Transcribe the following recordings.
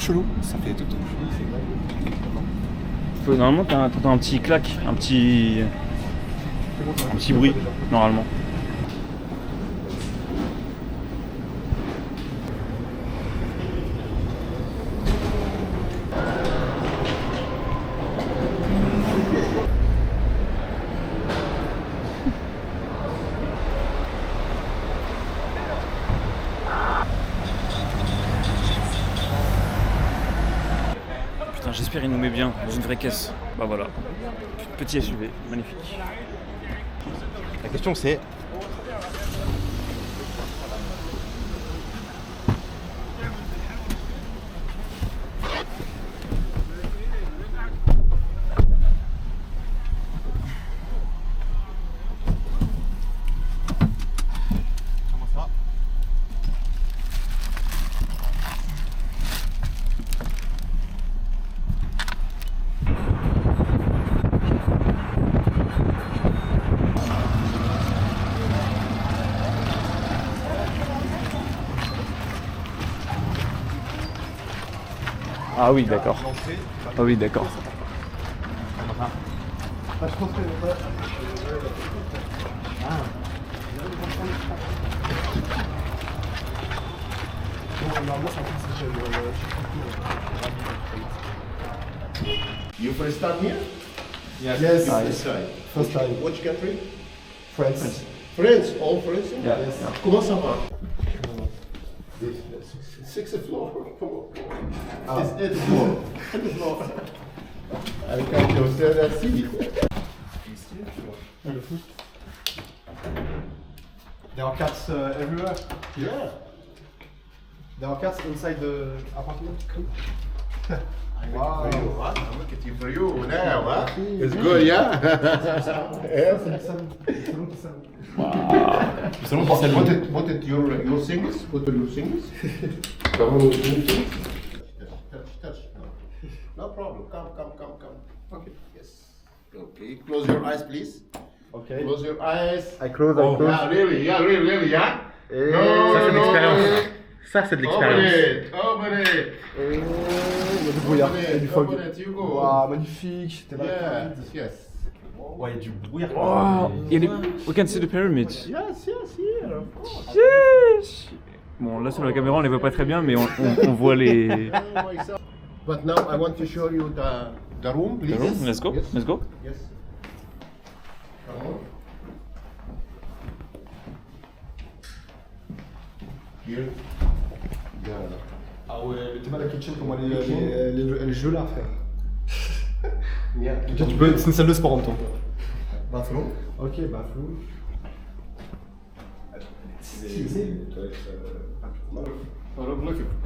chelou. Ça fait tout. Normalement, t'entends un petit clac, un petit bruit, normalement. J'espère qu'il nous met bien dans une vraie caisse. Bah voilà, petit SUV, magnifique. La question c'est... Ah oui, d'accord. Ah oui, d'accord. You first time here? Yes. Yes. First time. Which country? France. France. All France? Yeah. Yes. Comment ça va? Sixth floor. Come on. It's eighth floor. Eighth floor. I can't go there. That's it. Le foot. There are cats everywhere. Yeah. There are cats inside the apartment. Wow. I'm looking for you now, huh? It's good, yeah? What is your things? What are your things? Touch. No problem. Come. Okay. Yes. Okay. Close your eyes, please. Okay. Close your eyes. I close. Yeah, really, yeah? Ça c'est de l'expérience. Ça c'est de l'expérience. Open it. Il y a du brouillard, il y a du fog. Open it, you go. Waouh, magnifique. C'était Yes. Ouais, il y a du brouillard. Oh, we can see the pyramids. Yes, here, of course. Yes. Bon, là sur la caméra, on les voit pas très bien, mais on voit les. But now I want to show you the room, please. Let's go. Yes. Let's go. Yes. Come on. Here. Yeah. Ah ouais, mais t'es mal à la kitchen pour moi les jeux là, frère. Yeah. Ok, tu peux, c'est une salle de sport en même temps. Bathroom. Ok, bathroom.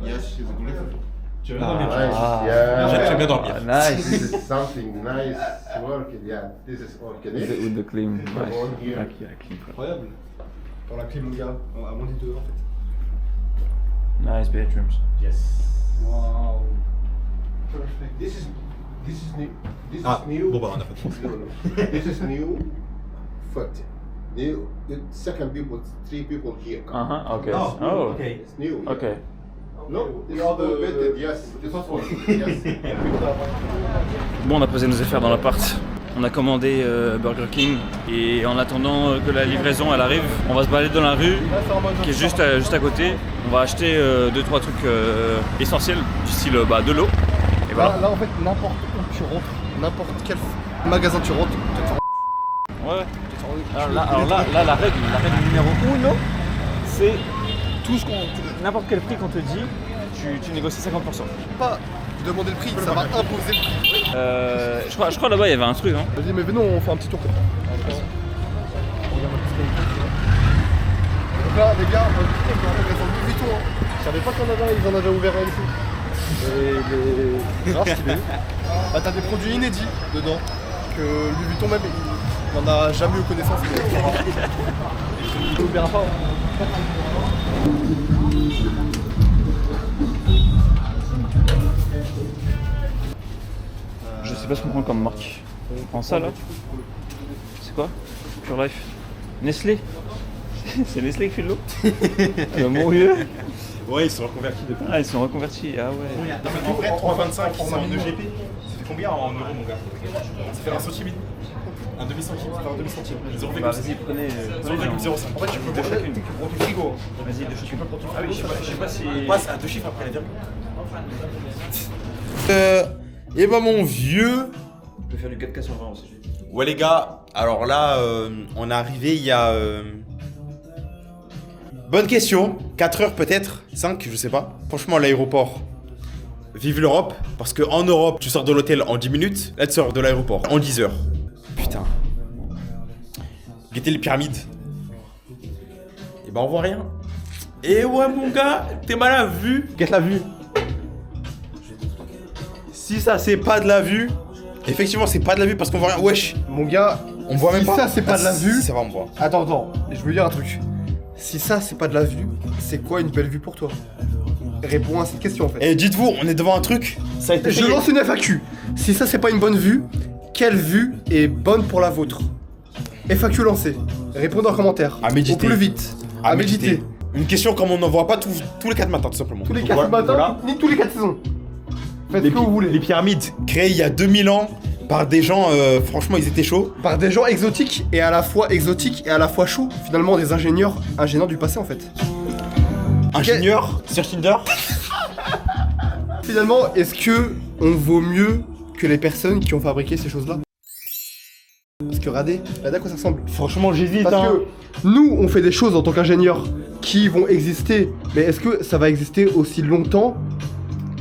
Yes, she's beautiful. Tu veux Nice. Yeah. J'aime bien dormir. This Nice. is something nice work. Yeah. This is organic. With the clean. Nice. on here. Like, yeah, clean. Incroyable. Dans la clim, le gars, à moins des deux en fait. Nice bedrooms. Yes. Waouh. Perfect. This is new. This Ah, is new. bon bah on a fait. No. This is new. Foot. New. The second people, 3 people here. Okay. Oh, Oh. okay. It's new. Yeah. Okay. Look, this is the bedded. Yes. This one. Yes. Bon, on a posé nos affaires dans l'appart. On a commandé Burger King et en attendant que la livraison elle arrive, on va se balader dans la rue qui est juste à côté. On va acheter 2-3 trucs essentiels du style de l'eau. Et voilà. Là en fait, n'importe où tu rentres, n'importe quel magasin tu rentres, Ouais. Alors là, la règle numéro 1, c'est tout ce n'importe quel prix qu'on te dit, tu négocies 50%. pas demander le prix, ça va imposer le prix. Je crois là-bas il y avait un truc. Hein. Vas-y, mais venons, on fait un petit tour. Donc là, les gars, on va en Louis Vuitton. Hein. Je savais pas qu'en avait, ils en avaient ouvert un ici. C'est grave stylé. Bah, t'as des produits inédits dedans. Que Louis Vuitton même, il n'en a jamais eu connaissance. Il n'oubliera pas. Je sais pas ce qu'on prend comme marque. En ça là. C'est quoi? Pure Life. Nestlé. C'est Nestlé qui fait de l'eau. Mon vieux. Ouais, ils sont reconvertis depuis. Ah, ils sont reconvertis, ah ouais. En vrai, 3,25 c'est en 2 GP. Ça fait combien en euros, mon gars? Ça fait un centime. Un demi-centime, ça fait un demi-centime. 0,5. Bah, vas-y, prenez. 0,05. En fait, tu peux de chacune. prendre du frigo. Vas-y, de chacune. Ah oui, je sais pas si. On passe à 2 chiffres après la virgule. Et bah mon vieux. Je peux faire du 4K sur 20 aussi. Ouais les gars, alors là, on est arrivé il y a... Bonne question, 4 heures peut-être, 5, je sais pas. Franchement, l'aéroport, vive l'Europe, parce qu'en Europe, tu sors de l'hôtel en 10 minutes, là tu sors de l'aéroport en 10 heures. Putain. Guettez les pyramides. Et bah on voit rien. Et ouais mon gars, t'es mal à vue. Guette la vue. Si ça c'est pas de la vue, effectivement c'est pas de la vue parce qu'on voit rien. Wesh, Mon gars, on voit même si pas. ça c'est pas de la vue. Ça va on voit. Attends, je veux dire un truc. Si ça c'est pas de la vue, c'est quoi une belle vue pour toi? Réponds à cette question en fait. Et dites-vous, on est devant un truc. Ça a été Je lance une FAQ. Si ça c'est pas une bonne vue, quelle vue est bonne pour la vôtre? FAQ lancée. Répondez en commentaire. À méditer. Au plus vite. À méditer. Une question comme on n'en voit pas tous les 4 matins tout simplement. Tous les Donc 4 matins, voilà. ni tous les 4 saisons. Faites ce que vous voulez. Les pyramides créées il y a 2000 ans par des gens, franchement ils étaient chauds. Par des gens exotiques et à la fois chauds. Finalement des ingénieurs du passé en fait. Ingénieurs sur Tinder. Finalement, est-ce que on vaut mieux que les personnes qui ont fabriqué ces choses-là? Parce que regardez à quoi ça ressemble. Franchement j'hésite Parce hein. que nous, on fait des choses en tant qu'ingénieurs qui vont exister, mais est-ce que ça va exister aussi longtemps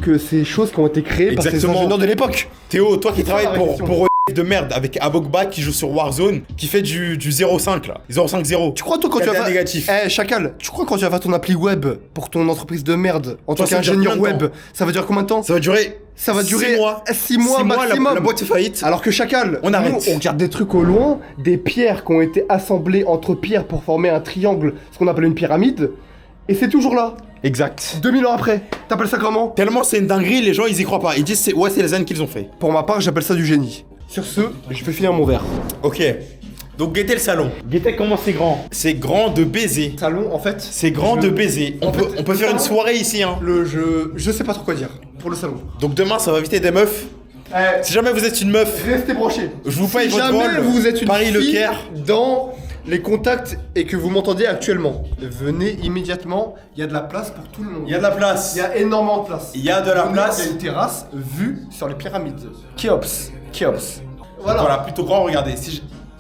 que ces choses qui ont été créées par ces Exactement. ingénieurs de l'époque? Théo, toi qui C'est ça, travailles la question. pour de merde avec Abogba qui joue sur Warzone, qui fait du 0,5 là. 0,5-0. Tu crois toi quand tu vas Cadet faire... négatif. Eh Chacal, tu crois quand tu vas faire ton appli web pour ton entreprise de merde en tant Ça veut dire qu'ingénieur combien de web, ça va durer combien de temps? Ça va durer. Ça va durer 6 mois. 6 mois maximum. La boîte fait faillite. Alors que Chacal, On arrête. nous, on regarde des trucs au loin, des pierres qui ont été assemblées entre pierres pour former un triangle, ce qu'on appelle une pyramide, et c'est toujours là, Exact. 2000 ans après. T'appelles ça comment? Tellement c'est une dinguerie, les gens ils y croient pas. Ils disent c'est les ânes qu'ils ont fait. Pour ma part, j'appelle ça du génie. Sur ce, je vais finir mon verre. Ok. Donc guettez le salon. Guettez comment c'est grand. C'est grand de baiser. Salon, en fait. C'est grand de baiser. On peut faire une soirée ici hein. Je sais pas trop quoi dire pour le salon. Donc demain ça va inviter des meufs. Eh, Si jamais vous êtes une meuf, restez branchés. je vous paye Si votre jamais vol. vous êtes une Paris fille Leclerc. dans les contacts et que vous m'entendez actuellement, venez immédiatement. Il y a de la place pour tout le monde. Il y a de la place. Il y a énormément de place. Il y a de la Venez, place. Il y a une terrasse vue sur les pyramides. Kéops. Voilà, plutôt grand, regardez.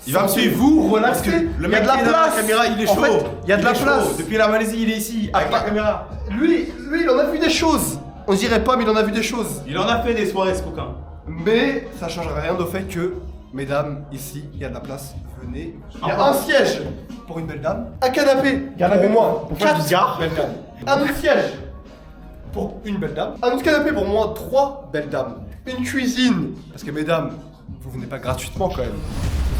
Il va me suivre. Vous relaxez. Parce que le Il y a mec de la qui est derrière place. la caméra, il est En chaud. fait, il y a de la est chaud. place. Depuis la Malaisie, il est ici, avec la caméra. Lui, il en a vu des choses. On dirait pas, mais il en a vu des choses. Il en a fait des soirées, ce coquin. Mais ça changera rien au fait que, mesdames, ici, il y a de la place. Venez. Il y a un siège pour une belle dame. Un canapé pour moi. pour faire du 4 gars. belles dames. Un autre siège pour une belle dame. Un autre canapé pour moi, 3 belles dames. Une cuisine. Parce que, mesdames, vous venez pas gratuitement quand même.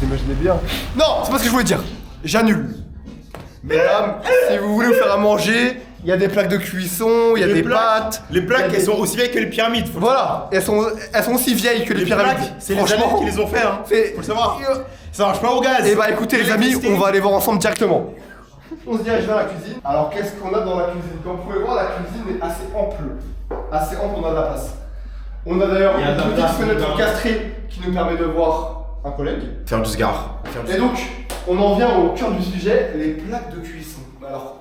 Vous imaginez bien. Non, c'est pas ce que je voulais dire. J'annule. Mesdames, si vous voulez vous faire à manger, il y a des plaques de cuisson, il y a des pâtes. Les plaques, il y a elles des- sont aussi vieilles que les pyramides. Faut le Voilà, elles sont aussi vieilles que les pyramides. plaques, c'est les Allemands qui les ont fait, hein. c'est- Faut le savoir. Ça marche pas au gaz. Et bah écoutez les amis, L'électricité. on va aller voir ensemble directement. On se dirige vers la cuisine. Alors qu'est-ce qu'on a dans la cuisine? Comme vous pouvez voir, la cuisine est assez ample. Assez ample, on a de la place. On a d'ailleurs Il y a de une la petite place, fenêtre dedans. castrée qui nous permet de voir un collègue. Faire du sgar. Et donc, on en vient au cœur du sujet, les plaques de cuisson. Alors,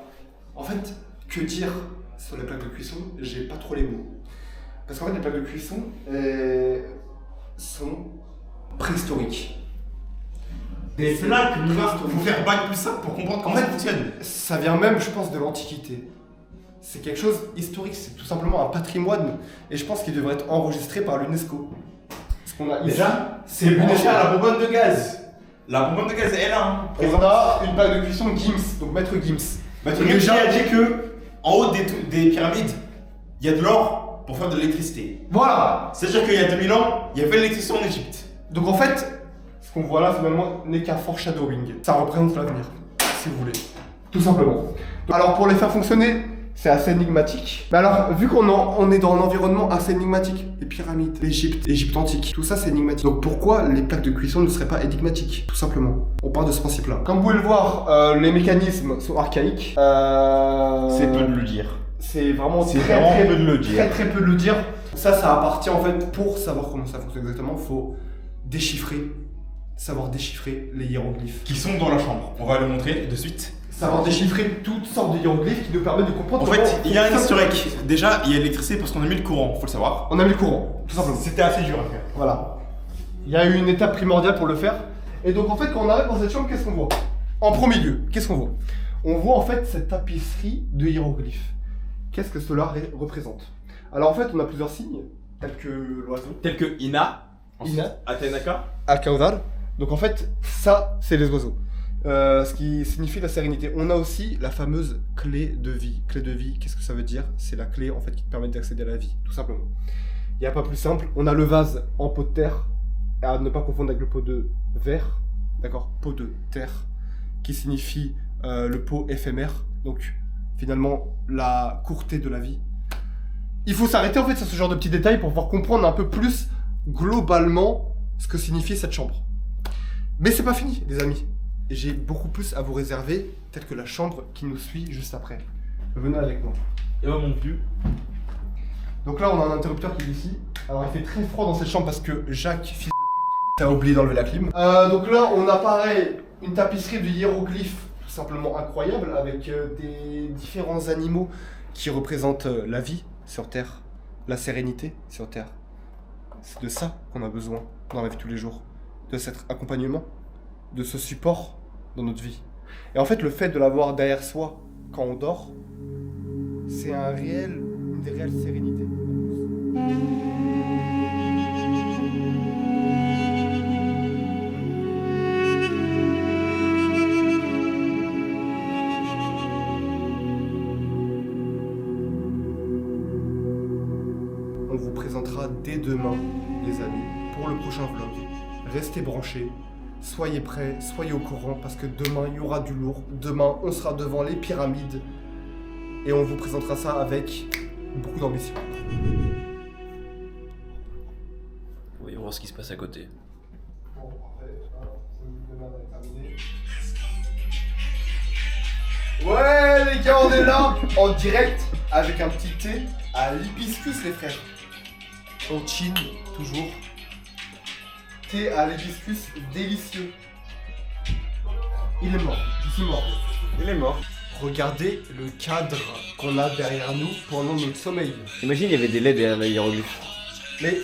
en fait, que dire sur les plaques de cuisson? J'ai pas trop les mots. Parce qu'en fait, les plaques de cuisson sont préhistoriques. Des plaques, faut faire bac plus simple pour comprendre comment En ça fait, fonctionne. Ça vient même, je pense, de l'Antiquité. C'est quelque chose historique, c'est tout simplement un patrimoine. Et je pense qu'il devrait être enregistré par l'UNESCO. Ce qu'on a ici, Déjà, c'est l'UNESCO. la bonbonne de gaz. La bonbonne de gaz est là. Hein. Et on a une plaque de cuisson Gims, donc Maître Gims. Maître Donc Gims déjà- a dit que en haut des pyramides, il y a de l'or pour faire de l'électricité. Voilà. C'est-à-dire qu'il y a 2000 ans, il y avait l'électricité en Égypte. Donc en fait, ce qu'on voit là finalement n'est qu'un foreshadowing. Ça représente l'avenir, si vous voulez. Tout simplement. Alors pour les faire fonctionner, c'est assez énigmatique. Mais alors, vu on est dans un environnement assez énigmatique, les pyramides, l'Égypte antique, tout ça c'est énigmatique. Donc pourquoi les plaques de cuisson ne seraient pas énigmatiques? Tout simplement. On part de ce principe-là. Comme vous pouvez le voir, les mécanismes sont archaïques. C'est peu de le dire. C'est vraiment C'est vraiment peu de le dire. Très peu de le dire. Ça appartient en fait, pour savoir comment ça fonctionne exactement, faut savoir déchiffrer les hiéroglyphes. Qui sont dans la chambre. On va le montrer de suite. Savoir déchiffrer toutes sortes de hiéroglyphes qui nous permettent de comprendre. En fait, il y a un historique. Déjà, il y a l'électricité parce qu'on a mis le courant, faut le savoir. On a mis le courant, tout simplement. C'était assez dur à faire. Voilà. Il y a eu une étape primordiale pour le faire. Et donc en fait, quand on arrive dans cette chambre, qu'est-ce qu'on voit? En premier lieu, qu'est-ce qu'on voit? On voit en fait cette tapisserie de hiéroglyphes. Qu'est-ce que cela représente? Alors en fait, on a plusieurs signes, tels que l'oiseau, Tel que Ina, Ina, Atenaka. Al-Kawthar. Donc en fait, ça, c'est les oiseaux. Ce qui signifie la sérénité. On a aussi la fameuse clé de vie. Clé de vie, qu'est-ce que ça veut dire? C'est la clé en fait qui te permet d'accéder à la vie, tout simplement. Il n'y a pas plus simple. On a le vase en pot de terre, à ne pas confondre avec le pot de verre, d'accord? Pot de terre, qui signifie le pot éphémère. Donc finalement, la courteté de la vie. Il faut s'arrêter en fait sur ce genre de petits détails pour pouvoir comprendre un peu plus globalement ce que signifie cette chambre. Mais c'est pas fini, les amis. J'ai beaucoup plus à vous réserver, tel que la chambre qui nous suit juste après. Venez avec moi. Et moi mon vieux. Donc là, on a un interrupteur qui est ici. Alors, il fait très froid dans cette chambre parce que Jacques, fils de pute, a oublié d'enlever la clim. Donc là, on a pareil, une tapisserie de hiéroglyphes tout simplement incroyable avec des différents animaux qui représentent la vie sur Terre, la sérénité sur Terre. C'est de ça qu'on a besoin dans la vie de tous les jours. De cet accompagnement, de ce support dans notre vie. Et en fait, le fait de l'avoir derrière soi quand on dort, c'est une réelle sérénité. On vous présentera dès demain, les amis, pour le prochain vlog. Restez branchés, soyez prêts, soyez au courant, parce que demain, il y aura du lourd. Demain, on sera devant les pyramides. Et on vous présentera ça avec beaucoup d'ambition. Voyons voir ce qui se passe à côté. Bon, après, demain va être terminé. Ouais, les gars, on est là, en direct, avec un petit thé à l'hibiscus, les frères. En Chine, toujours. Thé à l'hibiscus délicieux. Il est mort, je suis mort. Il est mort. Regardez le cadre qu'on a derrière nous pendant notre sommeil. Imagine, il y avait des LED derrière les hiéroglyphes. Mais,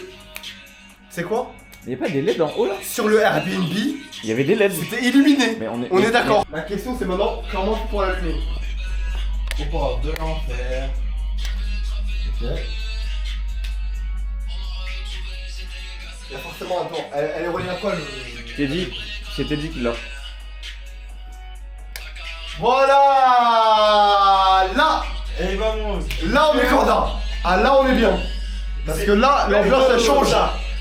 c'est quoi? Il n'y a pas des LED en haut là? Sur le Airbnb, Il y avait des LED. c'était illuminé. Mais On est d'accord. La question c'est maintenant, comment tu pourras l'allumer? Au port de l'enfer. Ok. Il y a forcément un temps. Elle est reliée à quoi le... C'était dit qu'il l'a. Voilà. Là, Et vamos. là on est corda. Ah là on est bien. Parce que là, l'ambiance elle change.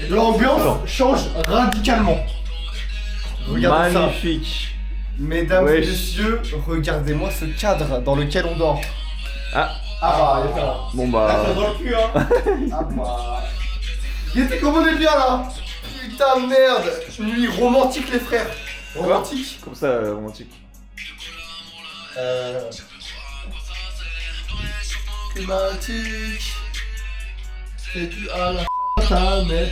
L'ambiance change radicalement. Regardez ça. Magnifique. Mesdames et Wesh. messieurs, regardez-moi ce cadre dans lequel on dort. Ah, Ah bah, il y a ça. bon bah. Ça dans le cul, hein. Ah bah. Il était comme on est bien là. Putain de merde. Nuit romantique les frères. Romantique. Comme ça, romantique. Climatique. C'est du à la ta merde.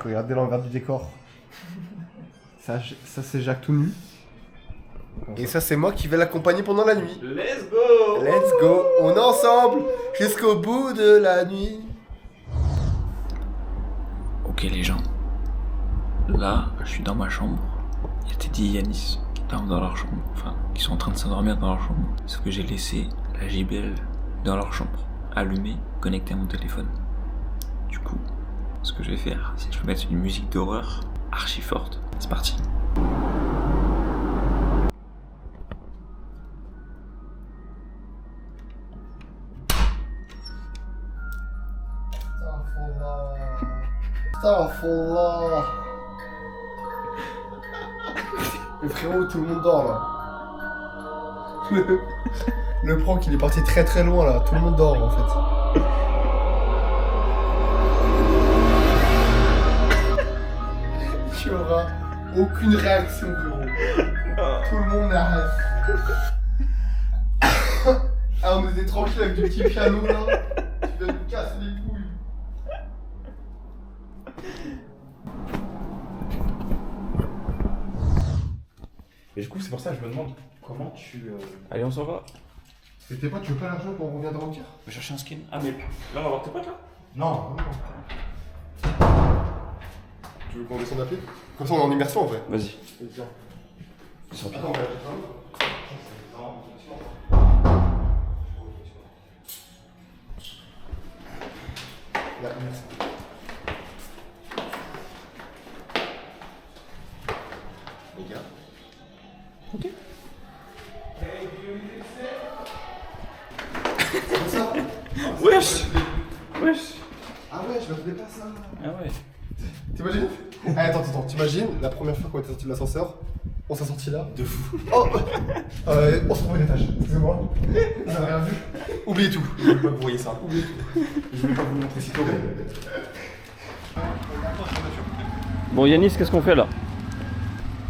Regardez l'envers du décor. Ça c'est Jacques tout nu. Et ça c'est moi qui vais l'accompagner pendant la nuit. Let's go. Let's go, on est ensemble jusqu'au bout de la nuit. Ok les gens. Là, je suis dans ma chambre. Il y a Teddy et Yanis qui dorment dans leur chambre. Enfin, qui sont en train de s'endormir dans leur chambre. Sauf que j'ai laissé la JBL dans leur chambre, allumée, connectée à mon téléphone. Du coup, ce que je vais faire, c'est que je vais mettre une musique d'horreur archi forte. C'est parti. Astaghfirullah. Mais frérot, tout le monde dort là. Le prank il est parti très très loin là, tout le monde dort en fait. Tu auras Aucune réaction, frérot. Tout le monde l'arrête. Ah, on était tranquille avec du petit piano là. Tu vas nous casser les couilles. Et du coup, c'est pour ça que je me demande comment tu. Allez, on s'en va. C'était pas, tu veux pas l'argent quand on revient de remplir? Je vais chercher un skin. Ah, mais là, on va voir tes potes là. Non, Tu veux qu'on descende à pied? Comme ça on est en immersion en vrai. Vas-y. Attends, ouais. Là, immersion. Les gars. Ok. C'est ça? Wesh. Wesh. Ah ouais, je m'attendais pas à ça. Ah ouais. T'imagines? Ah, attends, t'imagines la première fois qu'on était sorti de l'ascenseur, on s'est sorti là. de fou. Oh on se trouvait l'étage, excusez-moi. Vous avez rien vu? Oubliez tout. Je voulais pas que vous voyez ça. Je voulais pas vous montrer si tôt. Bon, Yanis, qu'est-ce qu'on fait là?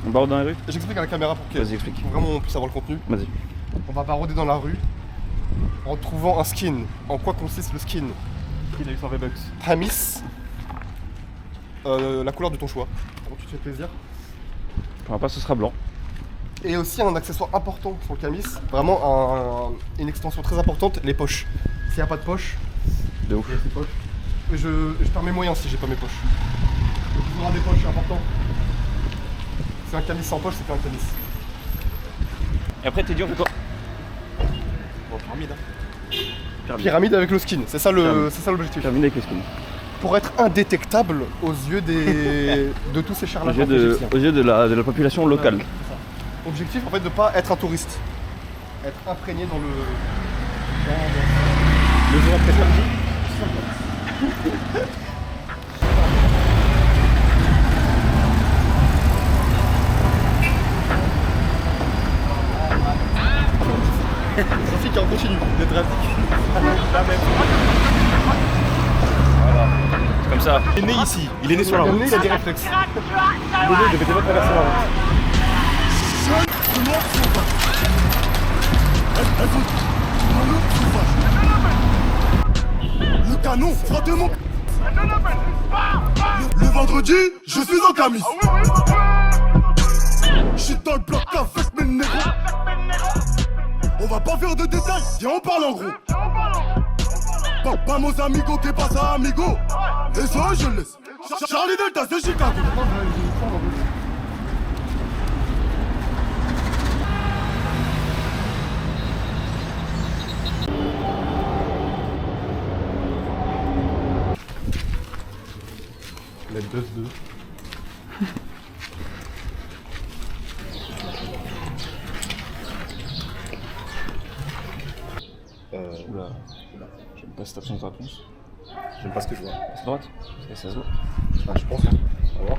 On barre dans la rue? J'explique à la caméra pour que Vas-y, explique. vraiment on puisse avoir le contenu. Vas-y. On va barouder dans la rue en trouvant un skin. En quoi consiste le skin? Il a eu 100 V-Bucks. Tamis. La couleur de ton choix. Comment tu te fais plaisir. Pour ma part, ce sera blanc. Et aussi un accessoire important sur le camis, vraiment une extension très importante, les poches. S'il n'y a pas de poche, De ouf. il y a ces poches. Et je perds mes moyens si j'ai pas mes poches. Donc il faudra des poches, c'est important. C'est un camis sans poche, c'est pas un camis. Et après, t'es dit, on fait quoi? Bon, pyramide, hein. Pyramide avec le skin, c'est ça l'objectif. Terminé avec les skins. Pour être indétectable aux yeux de tous ces Aux charlatans yeux de la population locale. Ouais, c'est ça. Objectif en fait de ne pas être un touriste. Être imprégné dans le jour après samedi. Trafic en continu. Le trafic. C'est comme ça. Il est né ici, il est né sur la route. Il a des réflexes. Il devait déjà traverser la route. Le canon, frottez-moi. Le vendredi, je suis en camis. Je suis dans le bloc avec mes négros. On va pas faire de détails, viens on parle en gros. Vamos amigo, que pasa amigo. Et ça je laisse. Charlie Delta, c'est Chicago. La buzz de. Oula. J'aime pas cette absence de réponse. J'aime pas ce que je vois. C'est droite? Ça se voit. Ah, je pense. On va voir.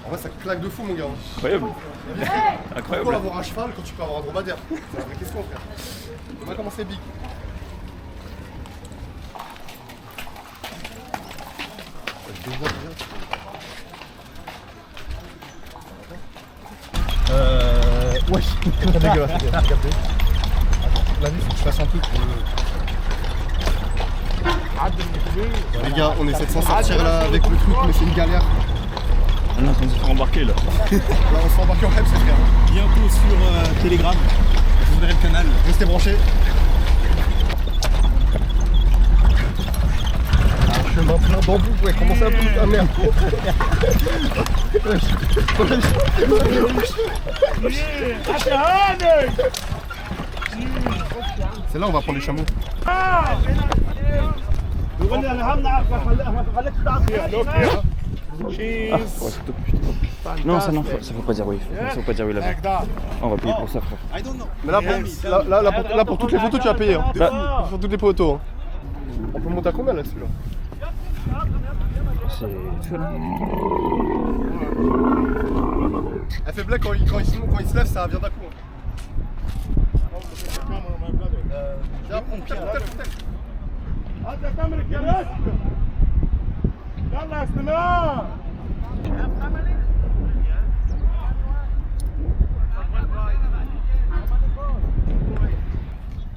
En vrai, ça claque de fou, mon gars. Incroyable. Pourquoi Incroyable. avoir un cheval quand tu peux avoir un dromadaire? C'est la vraie question, frère. On va commencer big. Ouais, c'est très dégueulasse. Regardez. La nuit, faut que je fasse un truc pour le. Les gars, on essaie de s'en sortir là avec le truc, mais c'est une galère. On est en train de se faire embarquer là. Là, on s'est embarqué en rêve, c'est frère. Bientôt sur Telegram, vous verrez le canal. Restez branchés. Un chemin plein bambou, ouais, comment ça pousse? Ah merde. C'est là où on va prendre les chameaux. Non, ça non, ça faut pas dire oui. Ça faut pas dire oui là-bas. On va payer pour ça, frère. Mais là, pour toutes les photos, tu vas payer. Hein. Pour toutes les photos. Hein. On peut monter à combien là-dessus là? C'est. Elle fait blague quand il se lève, ça vient d'un coup. Hein.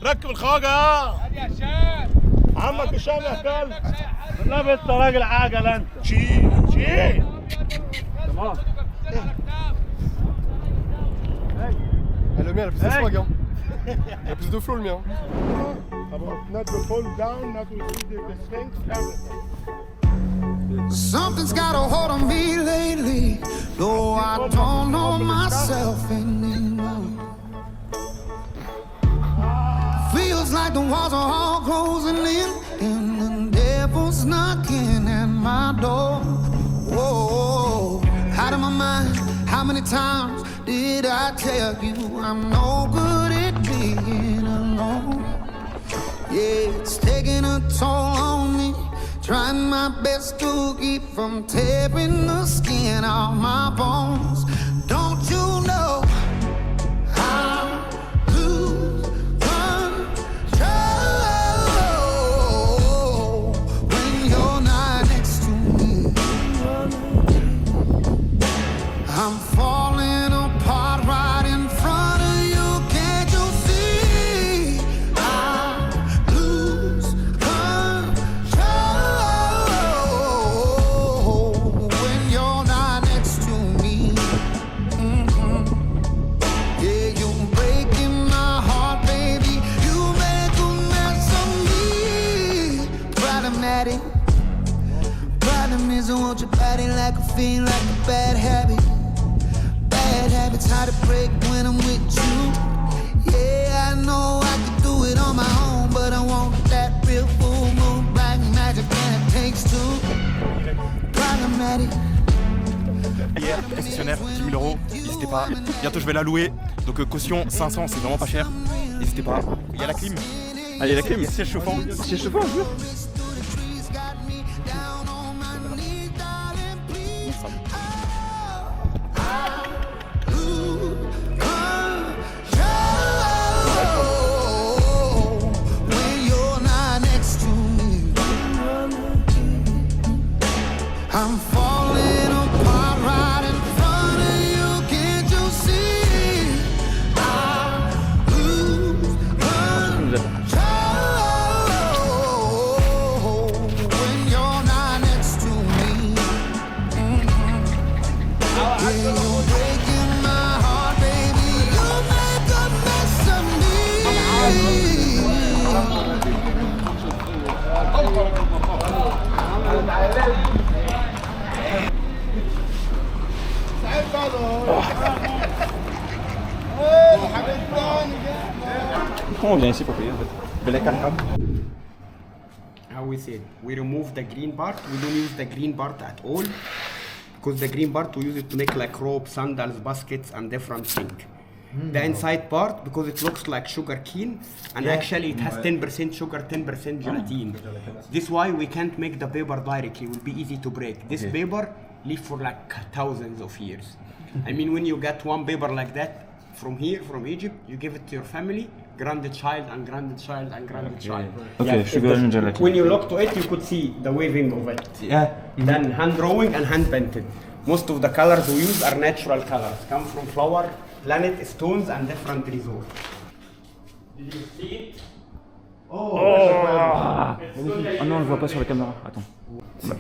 ركب الخواجة عمك هشام يا كلب لا انت راجل عجل انت شيل تمام Le mien, il a plus de swag, hein. Il a plus de flow, le mien. not to fall down, not to see the strength, everything. Something's got a hold on me lately, though I don't know myself anymore. Feels like the walls are all closing in, and the devil's knocking at my door. Whoa, out of my mind, how many times did I tell you I'm no good at being alone? Yeah, it's taking a toll on me. Trying my best to keep from tearing the skin off my bones. Don't you know I lose control when you're not next to me? I'm falling apart right in front of you. Can't you see? I lose control when you're not next to me. Yeah, you're breaking my heart, baby. You make a mess of me. Problematic. Problem is I want your body like a fiend, like a bad habit. Bad habits hard to break when I'm with you. Yeah, I know I could do it on my own, but I want that real full moon black magic, and it takes two. Problematic. Hier, concessionnaire, 10 000 euros, n'hésitez pas. Bientôt je vais la louer, donc caution 500, c'est vraiment pas cher. N'hésitez pas. Il y a la clim. Allez, la clim. Il y a siège chauffant. Siège chauffant, je jure. I'm falling apart right in front of you. Can't you see? I lose control when you're not next to me. Yeah, you're breaking my heart, baby. You make a mess of me. Pourquoi on vient ici pour payer en fait? How we say it? We remove the green part. We don't use the green part at all because the green part we use it to make like rope, sandals, baskets, and different things. The inside part, because it looks like sugar cane, and actually it has 10% sugar, 10% gelatin. This is why we can't make the paper directly. It will be easy to break. This paper live for like thousands of years. I mean, when you get one paper like that from here, from Egypt, you give it to your family, grandchild and grandchild and grandchild. Okay, sugar and gelatin. When you look to it, you could see the waving of it. Yeah. Then hand drawing and hand painted. Most of the colors we use are natural colors, come from flower, planet, stones, and different resources. Did you see it? Ah non, on le voit pas sur la caméra. Attends.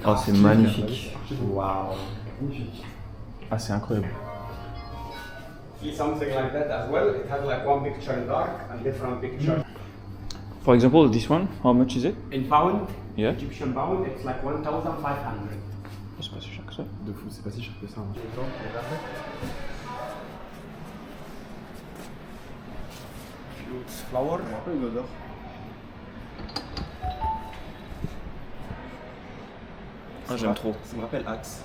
Oh, c'est magnifique. Wow. Ah, c'est incroyable. See something like that as well. It has like one picture in dark and different pictures. For example, this one, how much is it? In pound, Yeah. Egyptian pound, it's like 1,500. Oh, c'est pas si cher que ça. De fou, c'est pas si cher que ça. Fruits, flower. Une odeur. Ah, j'aime trop. Ça me rappelle Axe.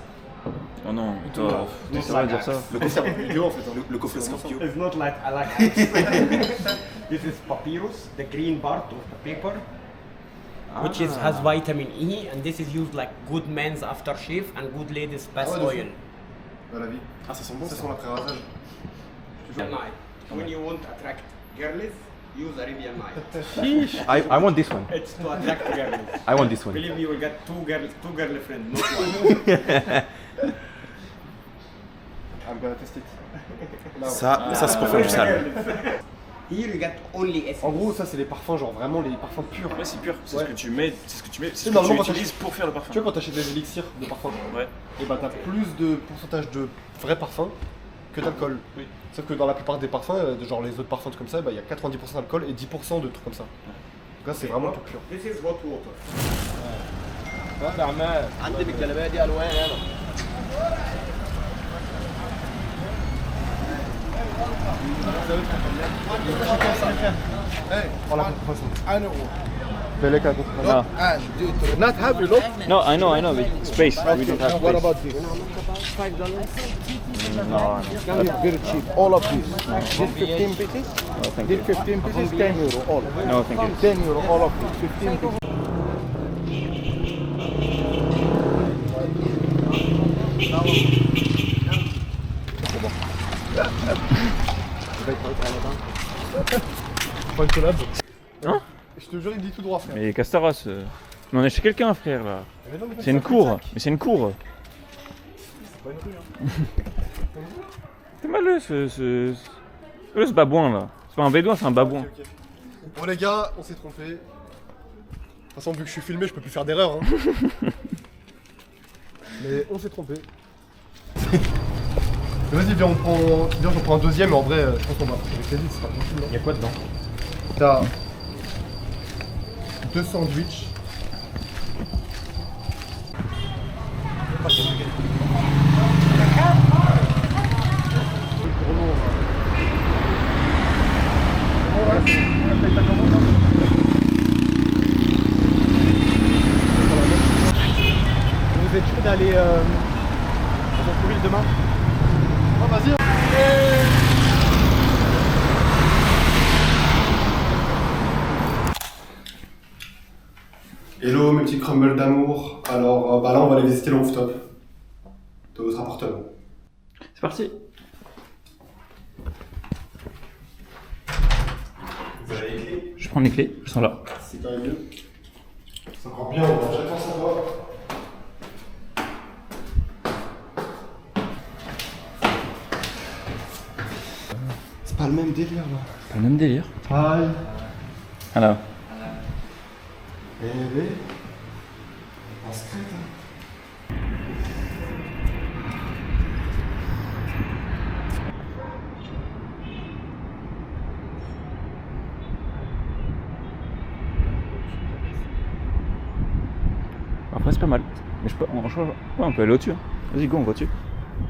Oh non, toi, t'es sérieux de dire ça? Le coffre vidéo en fait, le coffre Scorpio. It's not like I like This is papyrus, the green part of the paper, which has vitamin E, and this is used like good men's aftershave and good ladies' bath oil. Dans la vie. Ah, ça sent bon Ça ça. sent l'après rasage. At night, when you want to attract girls, use Arabian Nights. I want this one. It's to attract girls. I want this one. Believe me, you will get two girlfriends, not one. I'm gonna test it. Ça c'est pour faire du sale. Here you get only essence. En gros, ça c'est les parfums, genre vraiment les parfums purs. Ouais, c'est pur, c'est Ouais. ce que tu mets, c'est ce que tu mets, c'est ce normalement, que tu quand utilises pour faire le parfum. Tu vois, quand t'achètes des élixirs de parfum, Ouais. et bah t'as plus de pourcentage de vrais parfums que d'alcool. Oui. Sauf que dans la plupart des parfums, genre les autres parfums comme ça, bah il y a 90% d'alcool et 10% de trucs comme ça. Donc là c'est vraiment tout pur. This is hot water. عندي بالجلابيه دي الوان يلا. Voilà, contrefaçon. انا Belek à contrefaçon. and not happy look. No, I know, but space. We don't have What space. about this? Very cheap. All of these. This 15 pieces. thank This 15 pieces 10 euro all. No, thank you. 10 euro all of these. 15 pieces. Pas une collab. Hein? Je te jure, il me dit tout droit, frère. Mais Castaros, mais on est chez quelqu'un, frère, là. Mais non, mais C'est une cour, mais c'est une cour. C'est pas une rue, hein. C'est malheureux, ce babouin, là. C'est pas un bédouin, c'est un babouin. Ok, ok. Bon les gars, on s'est trompé. De toute façon, vu que je suis filmé, je peux plus faire d'erreur. Hein. Mais on s'est trompé. Vas-y, viens, j'en prends un deuxième, mais en vrai, je pense qu'on va. Avec les c'est pas possible. Il y a quoi dedans? T'as 2 sandwichs. Vous êtes chaud d'aller au centre-ville demain? Oh, vas-y. Hello mes petits crumbles d'amour. Alors bah là on va aller visiter le rooftop de votre appartement. C'est parti. Vous avez les clés? Je prends les clés, elles sont là. C'est quand même mieux. C'est encore bien, j'attends ça va. C'est pas le même délire là. Pas le même délire. Aïe. Alors. Eh en secret, Après, c'est pas mal. Mais on peut aller au-dessus. Hein. Vas-y, go, on va au-dessus.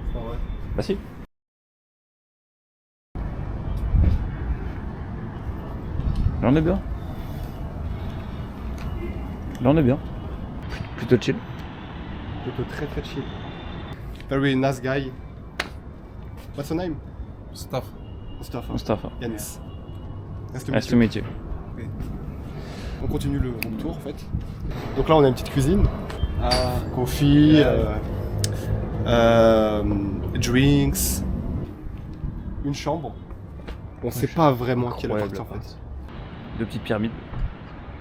c'est pas vrai. Bah si. Là, on est bien. Là, on est bien. Plutôt chill. Plutôt très très chill. Very nice guy. What's your name? Stuff. Mustafa. Mustafa. Yanis. Nice to Nice meet to you. meet you. On continue le room tour en fait. Donc là on a une petite cuisine. Coffee, drinks, une chambre. On sait pas vraiment à quelle heure Incroyable, partir en fait. Deux petites pyramides.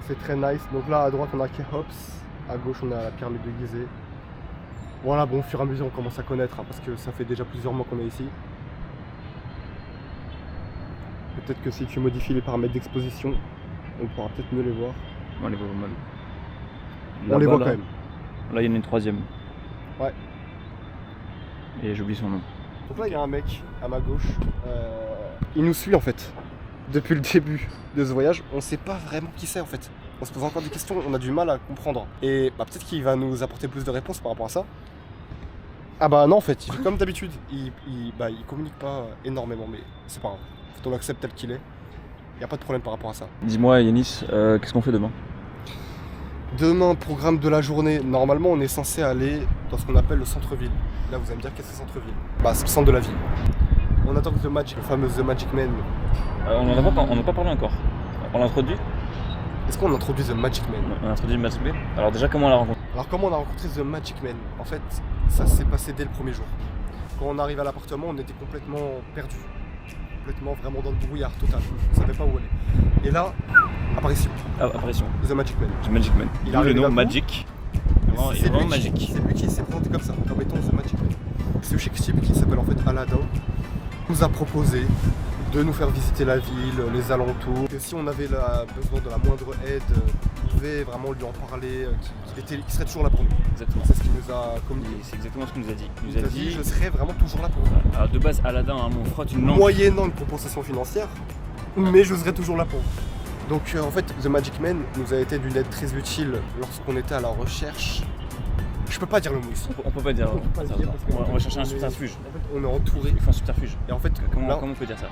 C'est très nice. Donc là à droite on a Khéops, à gauche on a la pyramide de Gizeh. Voilà, bon au fur et à mesure on commence à connaître hein, parce que ça fait déjà plusieurs mois qu'on est ici. Peut-être que si tu modifies les paramètres d'exposition, on pourra peut-être mieux les voir. On les voit mal. On les voit là, quand même. Là, il y en a une troisième. Ouais. Et j'oublie son nom. Donc là il y a un mec à ma gauche. Il nous suit en fait. Depuis le début de ce voyage, on sait pas vraiment qui c'est en fait. On se pose encore des questions, on a du mal à comprendre. Et bah, peut-être qu'il va nous apporter plus de réponses par rapport à ça. Ah bah non en fait, il fait comme d'habitude. Il communique pas énormément, mais c'est pas grave. Faut qu'on l'accepte tel qu'il est. Y a pas de problème par rapport à ça. Dis-moi, Yanis, qu'est-ce qu'on fait demain? Demain, programme de la journée. Normalement, on est censé aller dans ce qu'on appelle le centre-ville. Là, vous allez me dire qu'est-ce que c'est le centre-ville? Bah, c'est le centre de la ville. On attend que The Magic, le fameux The Magic Man. On n'a pas parlé encore. On l'introduit? Est-ce qu'on introduit The Magic Man? On a introduit le Magic Man. Alors déjà, comment on l'a rencontré? Alors, comment on a rencontré The Magic Man? En fait, ça s'est passé dès le premier jour. Quand on arrive à l'appartement, on était complètement perdus. complètement vraiment dans le brouillard total. On savait pas où aller. Et là, apparition. Ah, apparition. The Magic Man. The Magic Man. Il D'où arrive le nom d'un coup. Magic. Vraiment, il est vraiment magique. C'est lui qui s'est présenté comme ça, comme étant The Magic Man. Ce chic type qui s'appelle en fait Aladdin nous a proposé de nous faire visiter la ville, les alentours. Que si on avait besoin de la moindre aide, on pouvait vraiment lui en parler, qu'il serait toujours là pour nous. Exactement. C'est ce qu'il nous a communiqué. C'est exactement ce qu'il nous a dit. Il Il nous a dit je serai vraiment toujours là pour vous. Alors de base, Aladdin, hein, on frotte une langue. Moyennant une compensation financière, mais je serai toujours là pour vous. Donc en fait, The Magic Man nous a été d'une aide très utile lorsqu'on était à la recherche. Je peux pas dire le mot ici. On peut pas dire. On peut pas le dire parce que On va chercher un subterfuge. En fait, on est entouré. Il faut un subterfuge. Et en fait, Comment là, on peut dire ça?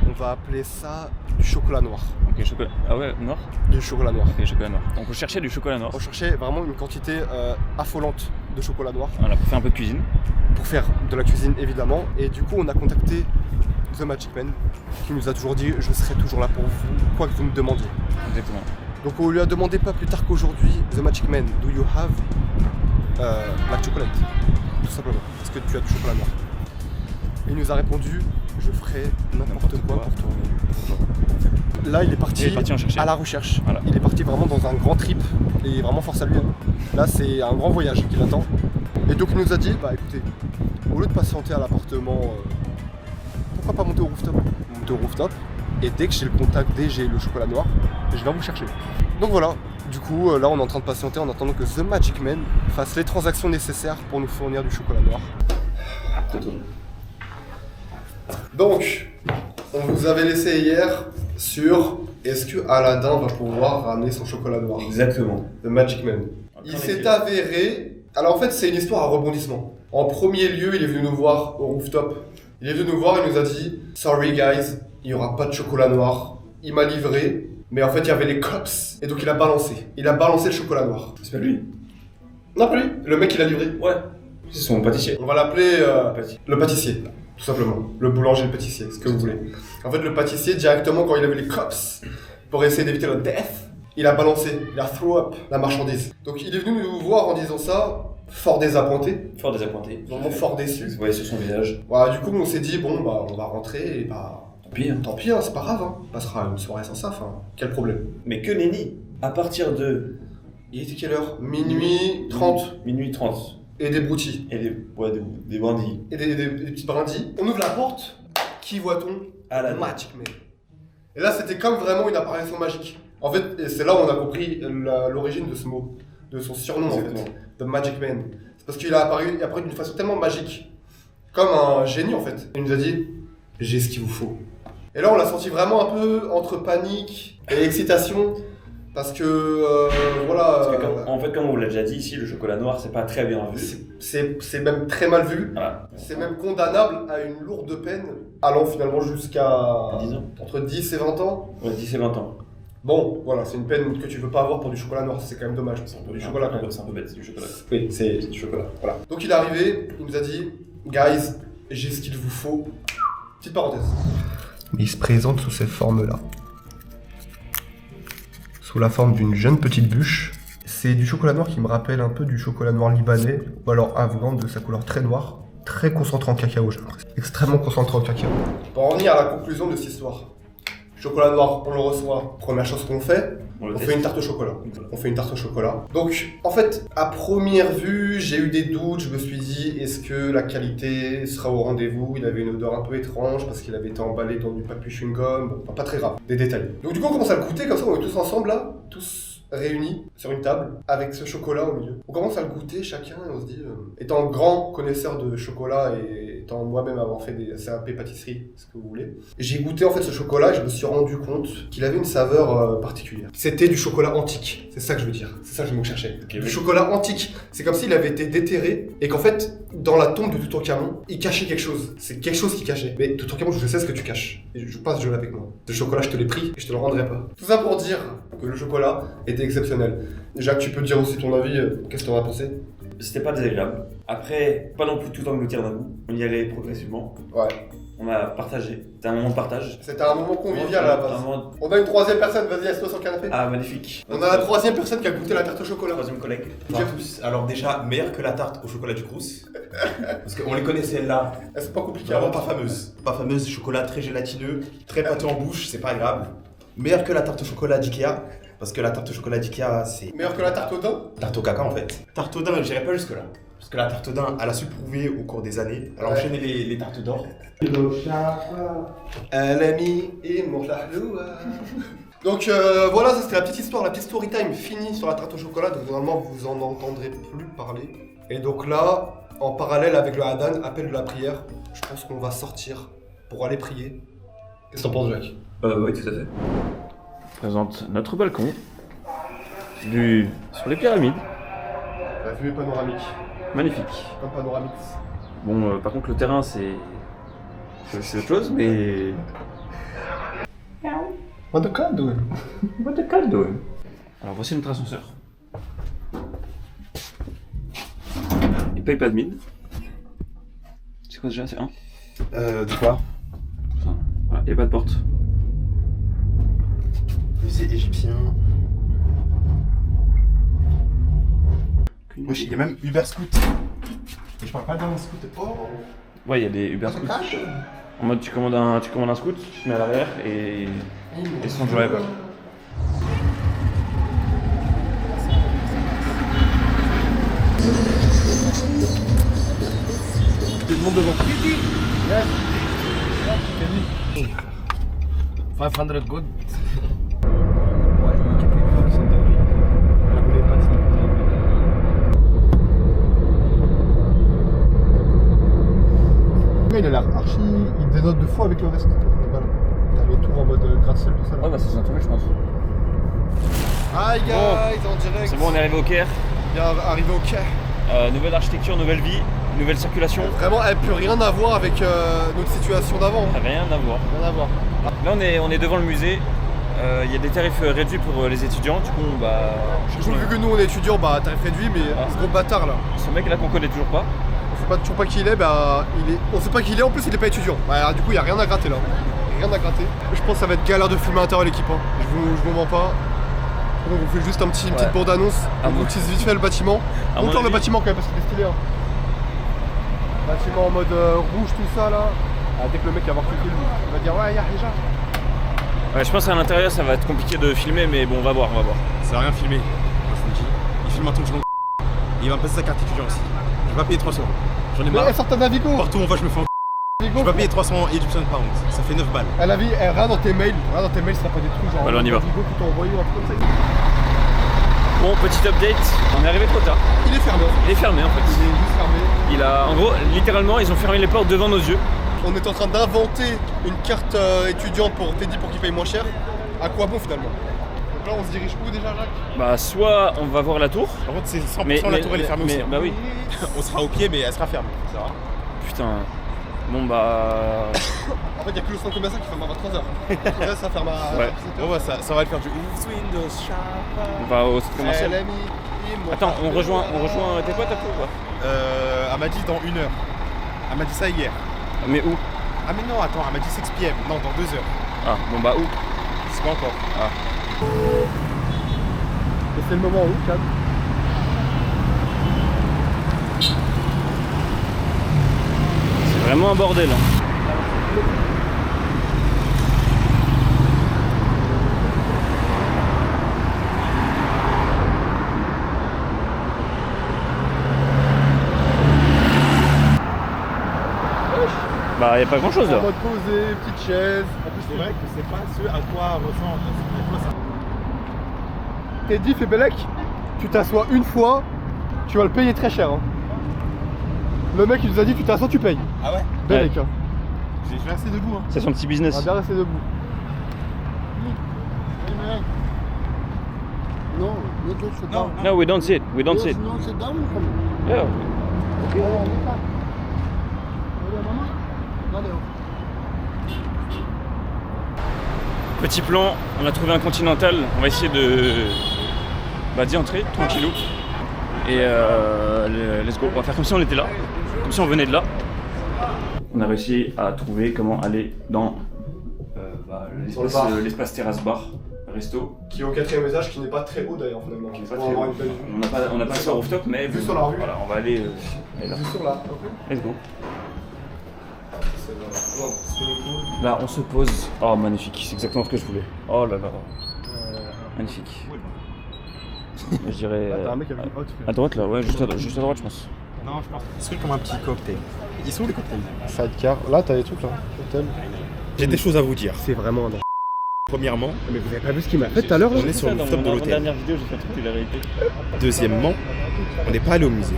on va appeler ça du chocolat noir. Ok, chocolat. Ah ouais, noir? Du chocolat noir. Ok, chocolat noir. Donc on cherchait du chocolat noir. On cherchait vraiment une quantité affolante de chocolat noir Voilà, pour faire un peu de cuisine. pour faire de la cuisine évidemment. Et du coup, on a contacté The Magic Man qui nous a toujours dit je serai toujours là pour vous, quoi que vous me demandiez. Exactement. Donc on lui a demandé pas plus tard qu'aujourd'hui, The Magic Man, do you have black chocolate? Tout simplement, est-ce que tu as du chocolat noir? Et il nous a répondu, je ferai n'importe quoi pour toi. Là il est parti en chercher. à la recherche. Voilà. Il est parti vraiment dans un grand trip et vraiment force à lui. Là c'est un grand voyage qui l'attend. Et donc il nous a dit, bah écoutez, au lieu de patienter à l'appartement, pourquoi pas monter au rooftop? Monter au rooftop. Et dès que j'ai le contact, dès que j'ai le chocolat noir, je viens vous chercher. Donc voilà, du coup là on est en train de patienter en attendant que The Magic Man fasse les transactions nécessaires pour nous fournir du chocolat noir. Donc, on vous avait laissé hier sur est-ce que Aladdin va pouvoir ramener son chocolat noir? Exactement. The Magic Man. Il s'est avéré... Alors en fait c'est une histoire à rebondissement. En premier lieu il est venu nous voir au rooftop. Il est venu nous voir et nous a dit « Sorry guys, il n'y aura pas de chocolat noir. » Il m'a livré, mais en fait il y avait les cops. Et donc il a balancé. Il a balancé le chocolat noir. C'est pas lui. Non pas lui, le mec il a livré. Ouais. C'est son pâtissier. On va l'appeler le pâtissier, tout simplement. Le boulanger, le pâtissier, ce que vous voulez. En fait le pâtissier directement quand il avait les cops, pour essayer d'éviter le death, il a balancé, il a throw up la marchandise. Donc il est venu nous voir en disant ça, fort désappointé. Fort désappointé. Vraiment fort déçu. Vous voyez sur son visage. Voilà, du coup, on s'est dit, bon, bah, on va rentrer et bah. Tant pis. Tant pis, hein, c'est pas grave, hein. On passera une soirée sans ça, enfin, quel problème. Mais que nenni. À partir de Il était quelle heure? Minuit 30. Minuit 30. Et des broutilles. Et des bandits. Et des petites brindilles. On ouvre la porte. Qui voit-on? Aladdin. Magic Man. Et là, c'était comme vraiment une apparition magique. En fait, et c'est là où on a compris l'origine de ce mot, de son surnom en fait, The Magic Man. C'est parce qu'il a apparu d'une façon tellement magique, comme un génie en fait. Il nous a dit, j'ai ce qu'il vous faut. Et là, on l'a senti vraiment un peu entre panique et excitation, parce que voilà. Parce que en fait, comme on l'a déjà dit ici, le chocolat noir, c'est pas très bien vu. C'est même très mal vu. Voilà. C'est même condamnable à une lourde peine, allant finalement jusqu'à 10 ans. entre 10 et 20 ans. Ouais, 10 et 20 ans. Bon, voilà, c'est une peine que tu veux pas avoir pour du chocolat noir, c'est quand même dommage. C'est pour du chocolat quand même. C'est un peu bête, c'est du chocolat. Oui, c'est du chocolat, voilà. Donc il est arrivé, il nous a dit, guys, j'ai ce qu'il vous faut. Petite parenthèse. Il se présente sous cette forme-là. Sous la forme d'une jeune petite bûche. C'est du chocolat noir qui me rappelle un peu du chocolat noir libanais, ou alors afghan de sa couleur très noire, très concentré en cacao, j'ai l'impression. Extrêmement concentré en cacao. Pour en venir à la conclusion de cette histoire. Chocolat noir, on le reçoit. Première chose qu'on fait, on fait une tarte au chocolat. On fait une tarte au chocolat. Donc, en fait, à première vue, j'ai eu des doutes. Je me suis dit, est-ce que la qualité sera au rendez-vous? Il avait une odeur un peu étrange parce qu'il avait été emballé dans du papier chewing-gum. Bon, enfin, pas très grave. Des détails. Donc, du coup, on commence à le goûter comme ça. On est tous ensemble là, tous réunis sur une table avec ce chocolat au milieu. On commence à le goûter chacun et on se dit, étant grand connaisseur de chocolat et étant moi-même avoir fait des CAP pâtisserie, ce que vous voulez, j'ai goûté en fait ce chocolat et je me suis rendu compte qu'il avait une saveur particulière. C'était du chocolat antique, c'est ça que je veux dire, c'est ça que je me cherchais. Du chocolat antique, c'est comme s'il avait été déterré et qu'en fait, dans la tombe de Toutankhamon, il cachait quelque chose. C'est quelque chose qu'il cachait. Mais Toutankhamon, je sais ce que tu caches. Et je passe jeu avec moi. Ce chocolat, je te l'ai pris et je te le rendrai pas. Tout ça pour dire que le chocolat était exceptionnel. Jacques, tu peux dire aussi ton avis, qu'est-ce que t'en as pensé? C'était pas désagréable. Après, pas non plus tout engloutir d'un coup. On y allait progressivement. Ouais. On a partagé. C'était un moment de partage. C'était un moment convivial à la base. On a une troisième personne, vas-y, assieds-toi sur le canapé. Ah, magnifique. On a la troisième personne qui a goûté la tarte au chocolat. Troisième collègue. Alors déjà, meilleure que la tarte au chocolat du Crous. Parce qu'on les connaît celles-là. Elles sont pas compliquées. Vraiment pas fameuses. Pas fameuses, chocolat très gélatineux, très pâteux en bouche, c'est pas agréable. Meilleure que la tarte au chocolat d'Ikea. Parce que la tarte au chocolat d'Ikea, c'est... Meilleure que la tarte au daim. Tarte au caca en fait. Tarte au daim, j'irai pas jusque là. Parce que la tarte au daim, elle a su prouver au cours des années. Elle a enchaîné les tartes d'or. Donc voilà, ça c'était la petite histoire, la petite story time finie sur la tarte au chocolat. Donc normalement vous en entendrez plus parler. Et donc là, en parallèle avec le Hadan, appel de la prière, je pense qu'on va sortir pour aller prier. Qu'est-ce que t'en penses, Jack? Oui, tout à fait. Je présente notre balcon. Vue sur les pyramides. La vue est panoramique. Magnifique. Comme panoramique. Bon, par contre, le terrain, c'est autre chose, mais... What the cat doing? What the cat doing? Alors, voici notre ascenseur. Il paye pas de mine. C'est quoi déjà? C'est 1? De quoi? Voilà, il n'y a pas de porte. Musée égyptien. Wesh, il y a même Uber Scoot. Et je parle pas d'un scoot. Oh. Ouais, il y a des Uber Scoots. En mode, tu commandes un scoot, tu te mets à l'arrière et sans driver. Tout le monde devant. 500 good. Il a l'air archi, il dénote de fou avec le reste. Voilà. T'as les tours en mode gratte-ciel, tout ça là. Ouais, bah c'est un truc, je pense. Hi guys, en direct. C'est bon, on est arrivé au Caire. Bien arrivé au Caire. Nouvelle architecture, nouvelle vie, nouvelle circulation. Vraiment, elle peut rien à voir avec notre situation d'avant. Rien à voir. Rien à voir. Là, on est devant le musée. Il y a des tarifs réduits pour les étudiants. Du coup, bah. Du coup, vu que nous on est étudiants, bah tarif réduit, mais ce gros bâtard là. Ce mec là qu'on connaît toujours pas. On sait pas toujours pas qui il est, bah on sait pas qui il est, en plus il est pas étudiant. Bah du coup, il y a rien à gratter là. Rien à gratter. Je pense que ça va être galère de filmer à l'intérieur l'équipe. Hein. Je vous mens pas. Donc, on fait juste une petite bande-annonce. On utilise vite fait le bâtiment. Montre le bâtiment quand même parce qu'il est stylé. Hein. Bâtiment en mode rouge, tout ça là. Ah, dès que le mec va voir le film, il va dire ouais, y'a déjà. Ouais, je pense qu'à l'intérieur ça va être compliqué de filmer, mais bon, on va voir. Ça va rien filmer, moi je vous le dis. Il filme un truc, je m'en et il va me passer sa carte étudiant aussi. Je vais pas payer 300. J'en ai marre. Mais elle sort ta Navigo. Partout où on va, je me fais Je vais pas payer 300 Egyptian pounds, ça fait 9 balles. Elle a vu, rien dans tes mails, ça n'a pas des trucs genre. Allez, on y va. Navigo qui t'a envoyé ou un truc comme ça. Bon, petit update, on est arrivé trop tard. Il est fermé. Il est fermé en fait. Il est juste fermé. En gros, littéralement, ils ont fermé les portes devant nos yeux. On est en train d'inventer une carte étudiante pour Teddy pour qu'il paye moins cher. À quoi bon finalement? Donc là on se dirige où déjà, Jacques? Bah soit on va voir la tour. Par contre c'est 100% la tour elle est fermée aussi. Bah oui. On sera au pied mais elle sera fermée. Ça va. Putain. Bon bah... En fait il y a que le centre commercial qui ferme à 23h. Là ça ferme à 17h. Bon bah ça va le faire du Windows Shop. On va au centre commercial. Attends, on rejoint... T'es quoi, t'as fait ou pas? Elle m'a dit dans 1 heure. Elle m'a dit ça hier. Mais où? Ah mais non attends, elle m'a dit 6 PM. Non, dans 2 heures. Ah bon bah où? C'est pas encore. Ah. Et c'est le moment où, calme. C'est vraiment un bordel. Hein. Bah y a pas grand chose là. En mode posé, petite chaise. En plus C'est vrai que c'est pas ce à quoi ressemble. Teddy fait Bellec, tu t'assois une fois, tu vas le payer très cher. Hein. Le mec il nous a dit tu t'assois, tu payes. Ah ouais? Bellec. Hein. Je vais rester debout. Hein. C'est son petit business. On va bien rester debout. No, you don't sit down. No, we don't sit. We don't sit. No, sit down. Come on. Yeah. Okay. Allez, Petit plan, on a trouvé un continental. On va essayer d'y entrer tranquillou. Et let's go. On va faire comme si on était là. Comme si on venait de là. On a réussi à trouver comment aller dans Dans le bar. l'espace terrasse bar, resto. Qui est au 4ème étage, qui n'est pas très haut d'ailleurs finalement. Qui est pas Pour très avoir haut. une belle vue. On n'a pas sur rooftop, mais Vue sur la rue. Voilà, on va aller là. Vue sur là. Let's go. C'est cool. Là, on se pose. Oh, magnifique, c'est exactement ce que je voulais. Oh là là. Magnifique. Je dirais T'as un mec avec une haute. à droite là, ouais, juste à droite, je pense. Non, je pense. C'est comme un petit cocktail. Ils sont où les cocktails? Sidecar. Là, t'as des trucs là. Hôtel. J'ai des choses à vous dire. C'est vraiment un. Premièrement, Mais vous avez pas vu ce qu'il m'a fait tout à l'heure là? on est sur le rooftop de l'hôtel. dernière vidéo, j'ai fait un truc de la réalité. Deuxièmement, on n'est pas allé au musée.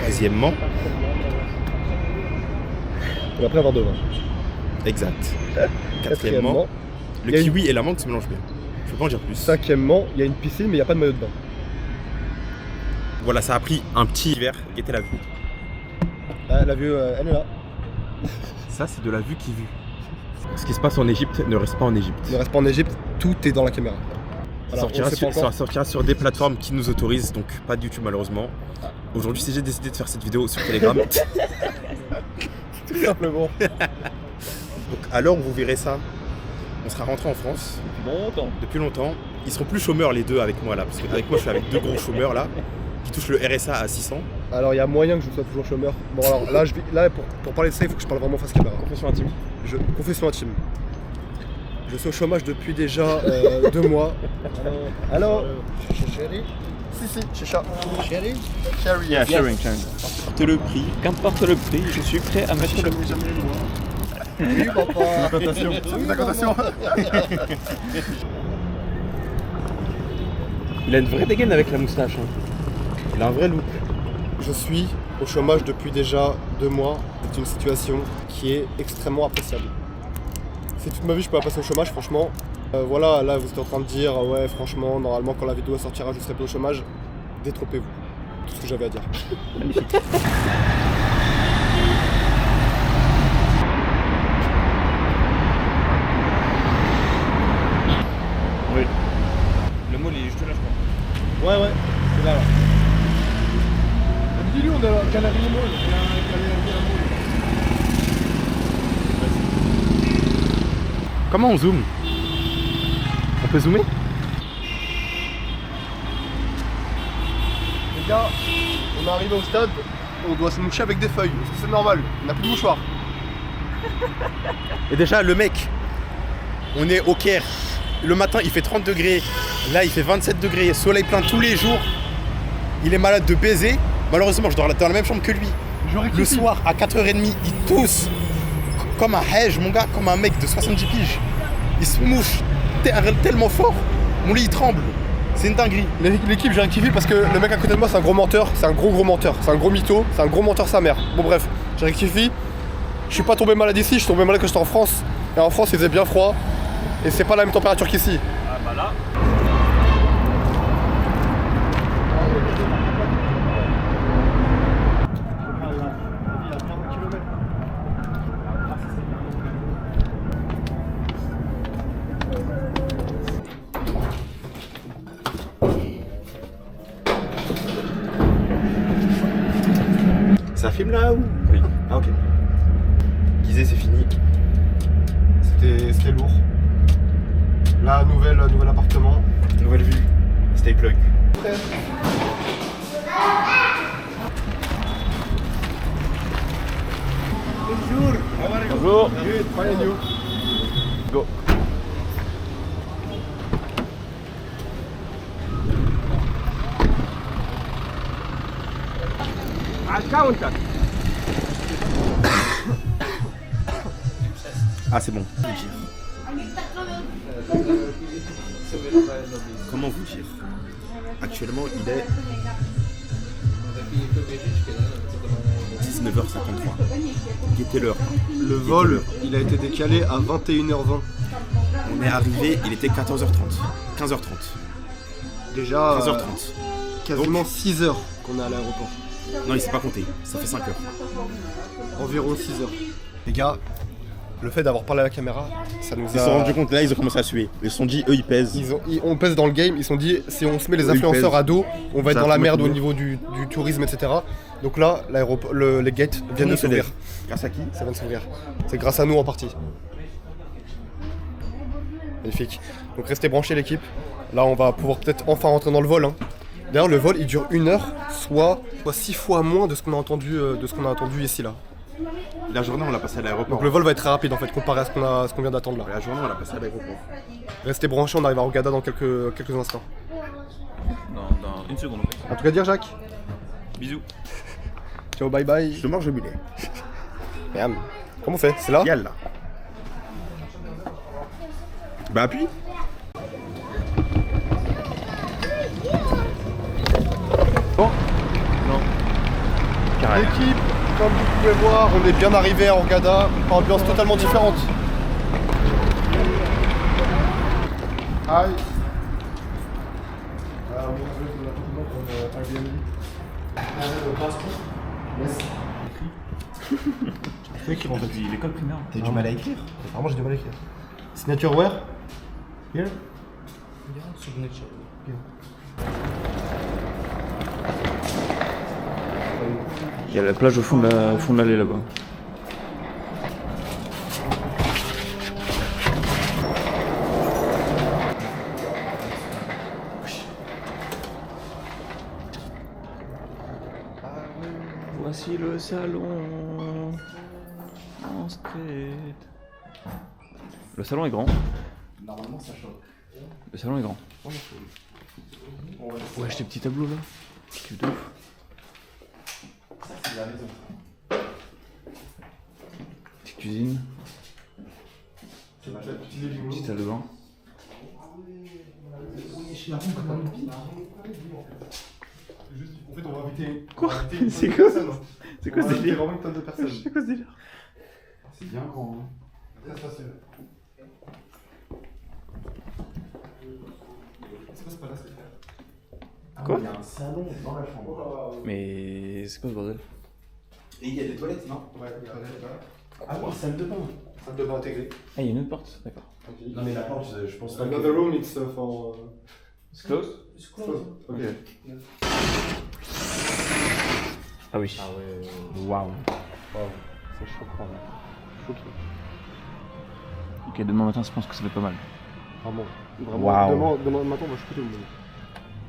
Troisièmement, On va après avoir 2 vins. exact. Quatrièmement, le il y a kiwi et la mangue se mélangent bien. Je peux pas en dire plus. Cinquièmement, il y a une piscine mais il n'y a pas de maillot de bain. Voilà, ça a pris un petit hiver. Guettez la vue. Ah, la vue, elle est là. Ça, c'est de la vue qui vue. Ce qui se passe en Égypte ne reste pas en Égypte. Ne reste pas en Égypte, tout est dans la caméra. Ça Alors, sortira sur des plateformes qui nous autorisent, donc pas de YouTube malheureusement. Aujourd'hui, si j'ai décidé de faire cette vidéo sur Telegram. Tout simplement. Donc à l'heure où vous verrez ça, on sera rentré en France depuis longtemps. Ils seront plus chômeurs les deux avec moi là, parce qu'avec moi je suis avec deux gros chômeurs là, qui touchent le RSA à 600. Alors il y a moyen que je sois toujours chômeur. Bon alors là, pour parler de ça, il faut que je parle vraiment face caméra. Confession intime. Confession intime. Je suis au chômage depuis déjà 2 mois. Alors chérie? Si, chicha. Chérie? Chérie. Yeah, sharing. Qu'importe le prix. Qu'importe le prix, je suis prêt à mettre le prix. Oui, papa. Cotation. C'est ta cotation. Il a une vraie dégaine avec la moustache. Il a un vrai look. Je suis au chômage depuis déjà 2 mois. C'est une situation qui est extrêmement appréciable. Si toute ma vie je peux pas passer au chômage, franchement, voilà, là vous êtes en train de dire, ouais, franchement, normalement quand la vidéo sortira, je serai plus au chômage. Détrompez-vous. Tout ce que j'avais à dire. Magnifique. Oui. Le mot il est juste là, je crois. Ouais, c'est là. Dis-lui, on a la galerie Mall. Comment on zoome? On peut zoomer? Les gars, on est arrivé au stade, on doit se moucher avec des feuilles. Parce que c'est normal, on n'a plus de mouchoir. Et déjà le mec, on est au Caire. Le matin il fait 30 degrés, là il fait 27 degrés, soleil plein tous les jours. Il est malade de baiser. Malheureusement je dors dans la même chambre que lui. Le soir à 4h30 il tousse comme un hège mon gars, comme un mec de 70 piges. Il se mouche tellement fort, mon lit il tremble. C'est une dinguerie. L'équipe, j'ai rectifié parce que le mec à côté de moi c'est un gros menteur, c'est un gros menteur, c'est un gros mytho, c'est un gros menteur sa mère. Bon bref, j'ai rectifié. Je suis pas tombé malade ici, je suis tombé malade quand j'étais en France. Et en France il faisait bien froid. Et c'est pas la même température qu'ici. Ah bah là. Ça filme là ou? Oui. Ah ok. Gizeh c'est fini. C'était lourd. Là, nouvel appartement. Nouvelle vue. Stay plug. Bonjour. Go. Ah c'est bon. Comment vous dire? Actuellement il est 19h53. Guettez l'heure. Le vol, il a été décalé à 21h20. On est arrivé, il était 14h30. 15h30. Déjà 15h30. quasiment 6 heures qu'on est à l'aéroport. Non il s'est pas compté, ça fait 5 heures. Environ 6 heures. Les gars, le fait d'avoir parlé à la caméra, ça nous a... Ils se sont rendus compte, là ils ont commencé à suer. Ils se sont dit, eux ils pèsent. On pèse dans le game, ils se sont dit, si on se met les Eux, ils influenceurs pèsent. à dos, on va être Ça dans va la merde au tomber. niveau du tourisme, etc. Donc là, les gates viennent de s'ouvrir. Grâce à qui? Ça vient de s'ouvrir. C'est grâce à nous en partie. Magnifique. Donc restez branchés l'équipe. Là on va pouvoir peut-être enfin rentrer dans le vol. Hein. D'ailleurs le vol il dure 1 heure, soit 6 fois moins de ce qu'on a entendu ici là. La journée on l'a passé à l'aéroport. Donc le vol va être très rapide en fait comparé à ce qu'on vient d'attendre là. La journée on l'a passé à l'aéroport. Restez branchés, on arrive à Hurghada dans quelques instants. Dans une seconde. En tout cas dire Jacques. Bisous. Ciao bye bye. Je te mange le mulet. Merde. Comment on fait? C'est là? Yalla. Bah appuie. L'équipe, comme vous pouvez voir, on est bien arrivé à Hurghada, ambiance totalement différente. Hi. L'école primaire. T'as du mal à écrire? Vraiment j'ai du mal à écrire. Signature where? Here? Il y a la plage au fond de l'allée là-bas. Voici le salon en street. Le salon est grand. Normalement ça choque. Le salon est grand. Ouais, j'ai des petits tableaux là. C'est de ouf. Ça c'est la maison. Petite cuisine, C'est ma petite petite salle de bain. En fait, on va inviter. Quoi? on va inviter une C'est tonne de quoi? personnes. C'est quoi On ce va inviter délire? vraiment une tonne de personnes. C'est quoi ce délire? C'est bien grand. Hein. Très facile. C'est quoi ce palace? Quoi? Il y a un salon dans la chambre. Mais c'est quoi ce bordel? Et il y a des toilettes, non? Ouais, il y a des toilettes là. Ah oui, salle de bain. Salle de bain intégrée. Ah, il y a une autre porte, d'accord. Non mais la porte, je pense pas que... Another room, it's for. It's closed? Ok. Ah oui. Ah ouais, waouh. C'est choquant. Choqué. Ok, demain matin, je pense que ça va être pas mal. Vraiment. Vraiment. Waouh. Demain matin, on va shooter au monde.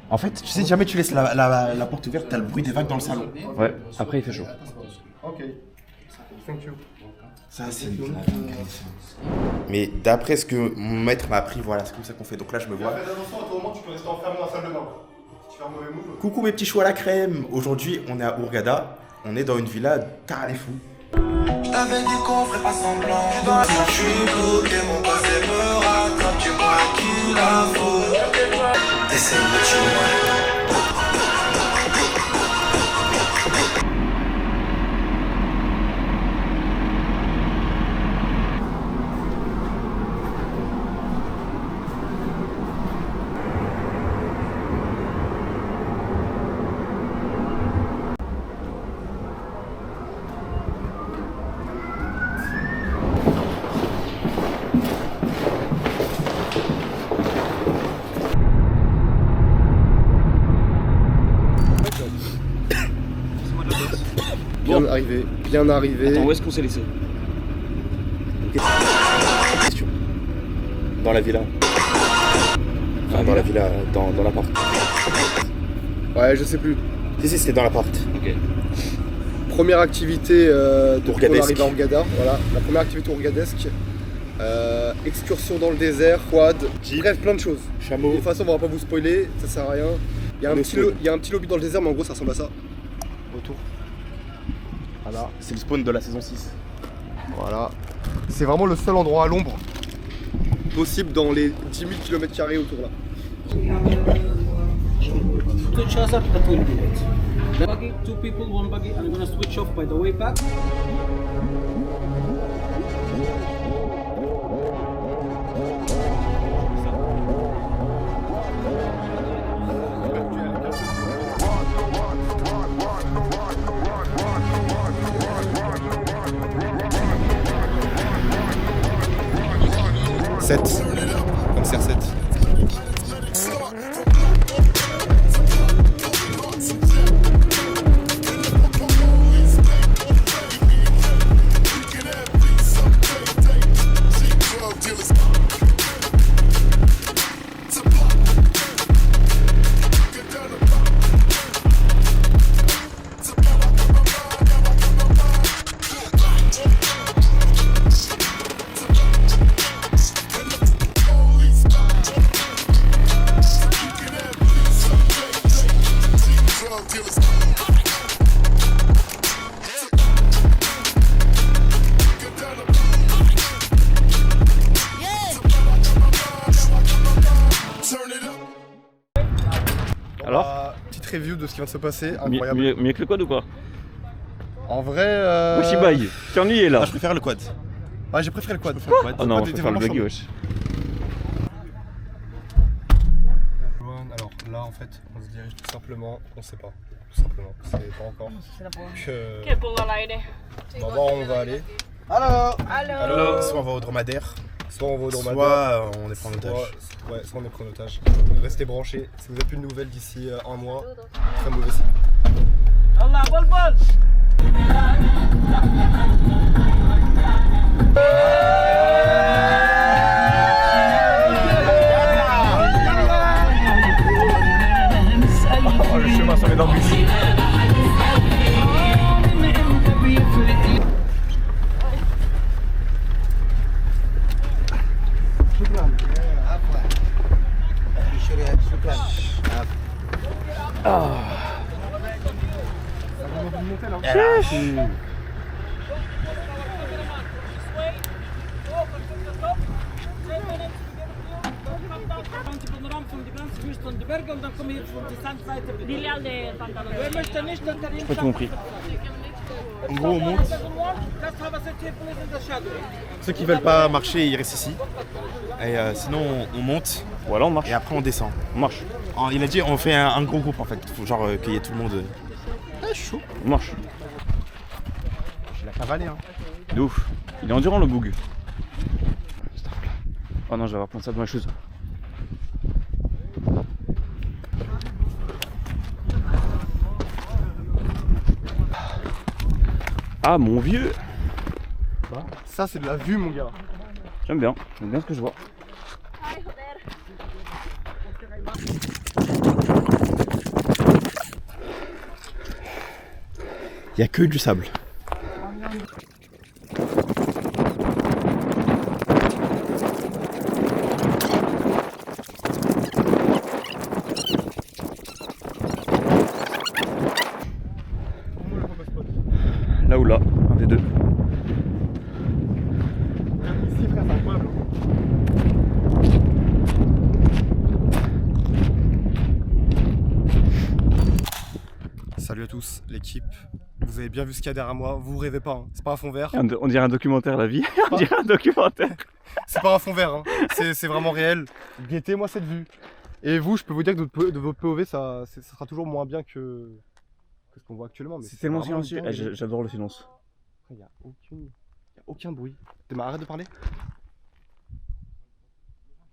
En fait, tu sais, jamais tu laisses la porte ouverte, t'as le bruit des vagues dans le salon. Ouais, après il fait chaud. Ok. Thank you. Ça, c'est une Mais d'après ce que mon maître m'a appris, voilà, c'est comme ça qu'on fait. Donc là, je me vois. Fais attention, à tout moment, tu peux rester enfermé dans la salle de bain. Tu fais un mauvais move. Coucou mes petits choux à la crème. Aujourd'hui, on est à Hurghada. On est dans une villa Tarifou. J't'avais dit qu'on ferait pas semblant. Je suis bloqué, mon passé me rattrape. Tu vois qui la faut. Essaye de tuer. Bien arrivé. Attends, où est-ce qu'on s'est laissé? Question. Dans la villa. Enfin, dans la villa, dans l'appart. Ouais, je sais plus. Si, c'était dans l'appart. Ok. Première activité on Hurghadesque. arrive à Hurghada. Voilà, la première activité hurghadesque. Excursion dans le désert, quad, bref, plein de choses. Chameau. De toute façon, on va pas vous spoiler, ça sert à rien. Il y a un petit lobby dans le désert, mais en gros, ça ressemble à ça. Retour. Voilà. C'est le spawn de la saison 6. Voilà. C'est vraiment le seul endroit à l'ombre possible dans les 10 000 km² autour là. Switch us up, that will be it. The buggy, 2 people, 1 buggy. I'm gonna switch off by the way back. 7. Comme CR7. Alors petite review de ce qui vient de se passer, mieux, incroyable. mieux que le quad ou pas? En vrai. Washibai, t'es ennuyé là. Ah, je préfère le quad. Ouais, j'ai préféré le quad. Oh non, on peut faire le buggy, wesh. Alors là, en fait, on se dirige tout simplement, on sait pas. Tout simplement, c'est pas encore. On va voir où on va aller. Alors, soit on va au dromadaire, Soit on va au dromadaire. soit on est pris en otage. Soit on est pris en otage. Restez branchés. Si vous n'avez plus de nouvelles d'ici un mois, très mauvais signe. Allah, bol bol. Oh, le chemin sur les dents. J'ai pas tout compris. En gros, on monte. Ceux qui veulent pas marcher, ils restent ici. Et sinon, on monte. Voilà, on marche. Et après, on descend. On marche. Il a dit, on fait un gros groupe en fait. Faut genre qu'il y ait tout le monde. Ah, chaud. On marche. Je l'ai cavalé, hein. De ouf. Il est endurant le boug. Oh non, je vais avoir plein de ça dans ma chose. Ah mon vieux. Ça, c'est de la vue, mon gars. J'aime bien ce que je vois. Il y a que du sable. Là ou là, un des deux. Ici, frère, c'est incroyable. Salut à tous, l'équipe. Vous avez bien vu ce qu'il y a derrière moi. Vous rêvez pas, hein. C'est pas un fond vert. On dirait un documentaire, la vie. On dirait un documentaire. C'est pas un fond vert, hein. C'est vraiment réel. Guettez-moi cette vue. Et vous, je peux vous dire que de votre POV, ça sera toujours moins bien que ce qu'on voit actuellement. C'est tellement vraiment silencieux. bien. J'adore le silence. Il n'y a aucun bruit. Arrête de parler.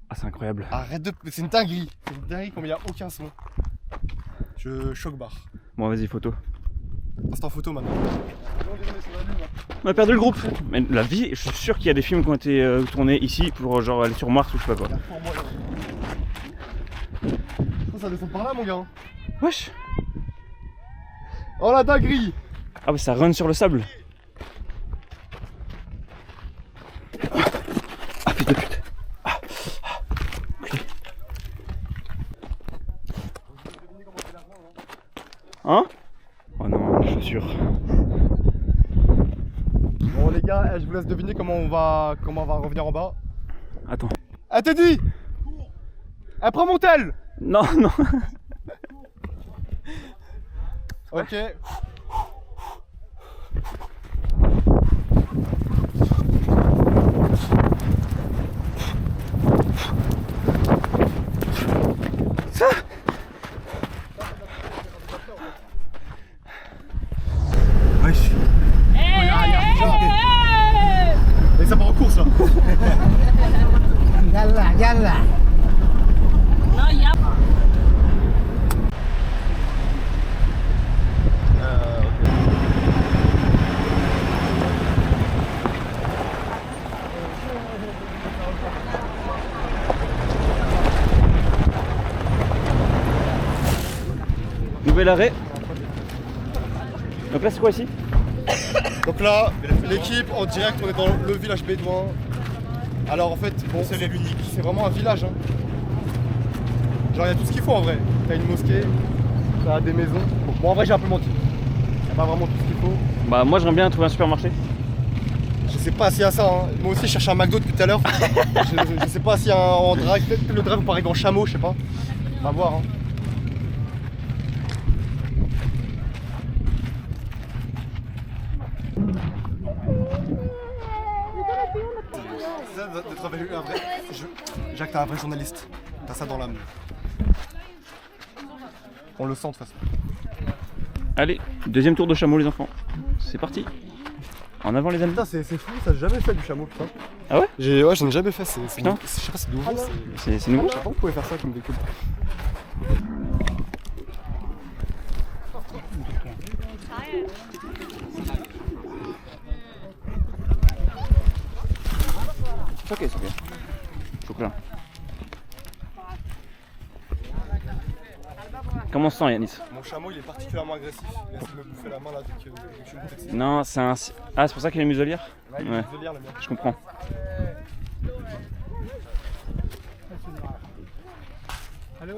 Ah, c'est incroyable. Arrête de. C'est une dinguerie. C'est une dinguerie comme il n'y a aucun son. Je choque barre. Bon, vas-y, photo. Instant photo maintenant. On a perdu le groupe. Mais la vie, je suis sûr qu'il y a des films qui ont été tournés ici pour genre aller sur Mars ou je sais pas quoi. Ça descend par là, mon gars. Wesh. Oh la dinguerie. Ah ouais, ça run sur le sable. Ah putain de pute. Hein? Oh non, je suis sûr. Bon les gars, je vous laisse deviner comment on va revenir en bas. Attends. Elle t'a dit. Elle prend mon tel. Non, non. Ok. Ça. Wesh. Et ça part en course là. Nouvel arrêt. Donc là c'est quoi ici? Donc là, l'équipe en direct, on est dans le village bédouin. Alors en fait, bon, c'est l'unique. C'est vraiment un village. Hein. Genre il y a tout ce qu'il faut en vrai. T'as une mosquée, t'as des maisons. Bon en vrai j'ai un peu menti. Il n'y a pas vraiment tout ce qu'il faut. Bah moi j'aimerais bien trouver un supermarché. Je sais pas s'il y a ça. Hein. Moi aussi je cherche un McDo depuis tout à l'heure. je sais pas s'il y a un en drive. Peut-être que le drive vous paraît en chameau, je sais pas. On va voir. Hein. C'est ça d'être un vrai. Jacques, t'es un vrai journaliste. T'as ça dans l'âme. On le sent de toute façon. Allez, deuxième tour de chameau les enfants. C'est parti. En avant les amis. Putain, c'est fou, ça j'ai jamais fait du chameau, putain. Ah ouais? Ouais, j'en ai jamais fait. Putain. Je sais pas, c'est nouveau. C'est nouveau? Je sais pas, on pouvait faire ça comme des coups. Ok, c'est ok. Chocolat. Comment on se sent Yanis? Mon chameau il est particulièrement agressif. Il essaie de me bouffer la main là dès que je me monte. Non, c'est un... Ah, c'est pour ça qu'il est muselière? Ouais, il est muselière, le mien. Je comprends. Allô.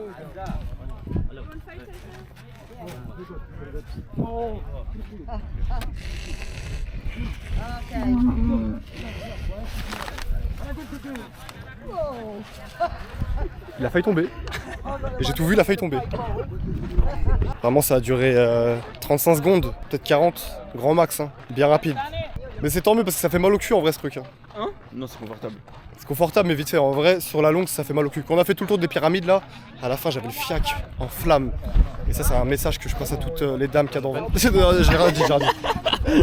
Il a failli tomber. Et j'ai tout vu, il a failli tomber. Vraiment, ça a duré 35 secondes, peut-être 40, grand max, hein. Bien rapide. Mais c'est tant mieux parce que ça fait mal au cul en vrai ce truc. Hein. Hein? Non, c'est confortable. C'est confortable mais vite fait, en vrai sur la longue ça fait mal au cul. Quand on a fait tout le tour des pyramides là, à la fin j'avais le fiac en flammes. Et ça c'est un message que je passe à toutes les dames qu'il y a devant. J'ai rien dit, j'ai rien dit.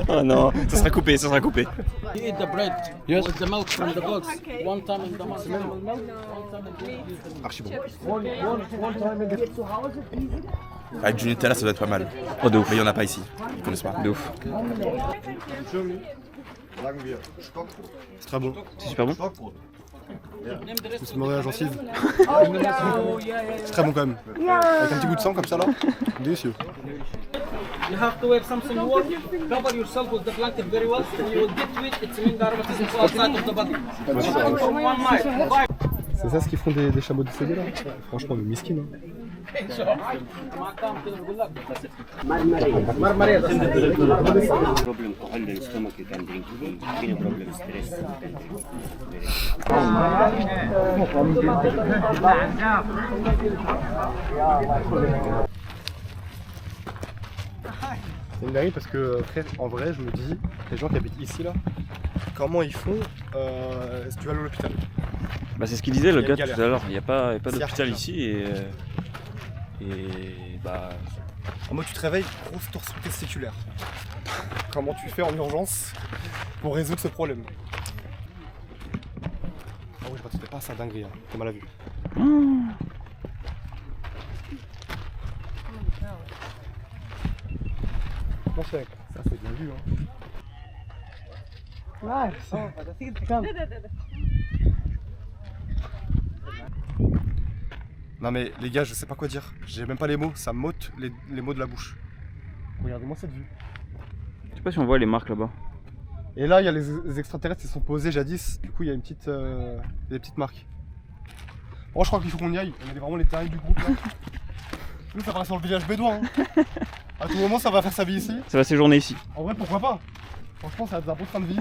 Oh non, ça sera coupé, ça sera coupé. You eat the bread with the milk from the box. One time in the month. Archi bon. Avec du Nutella, ça doit être pas mal. Oh, de ouf. Mais il y en a pas ici. Ils connaissent pas. De ouf. C'est très bon. C'est super bon. Je me suis mordé la gencive. C'est très bon quand même. Avec un petit goût de sang comme ça là. Délicieux. You have to wear something warm. Cover yourself with the blanket very well. When you will get to it, it's mean the aromatism to outside of the body. For 1 night. C'est ça ce qu'ils font des chameaux décédés là. Franchement, le miskin. Hein. C'est une dinguerie parce que frère, en vrai je me dis, les gens qui habitent ici là, comment ils font si tu vas à l'hôpital? Bah c'est ce qu'il disait le Il y a gars une tout à galère. l'heure, il n'y a pas d'hôpital Certes. ici et bah... En mode tu te réveilles, grosse torsion testiculaire. Comment tu fais en urgence pour résoudre ce problème? Ah oui, je m'attendais pas à ça, dinguerie, hein. T'es mal à vue. Non, ça c'est bien vu. Hein. Non mais les gars, je sais pas quoi dire. J'ai même pas les mots, ça m'ôte les mots de la bouche. Regardez-moi cette vue. Je sais pas si on voit les marques là-bas. Et là, il y a les extraterrestres qui sont posés jadis. Du coup, il y a des petites marques. Bon, je crois qu'il faut qu'on y aille. On est vraiment les terriens du groupe là. Nous, ça va sur le village bédouin. Hein. À tout moment, ça va faire sa vie ici. Ça va séjourner ici. En vrai, pourquoi pas? Franchement, ça va être un beau train de vie.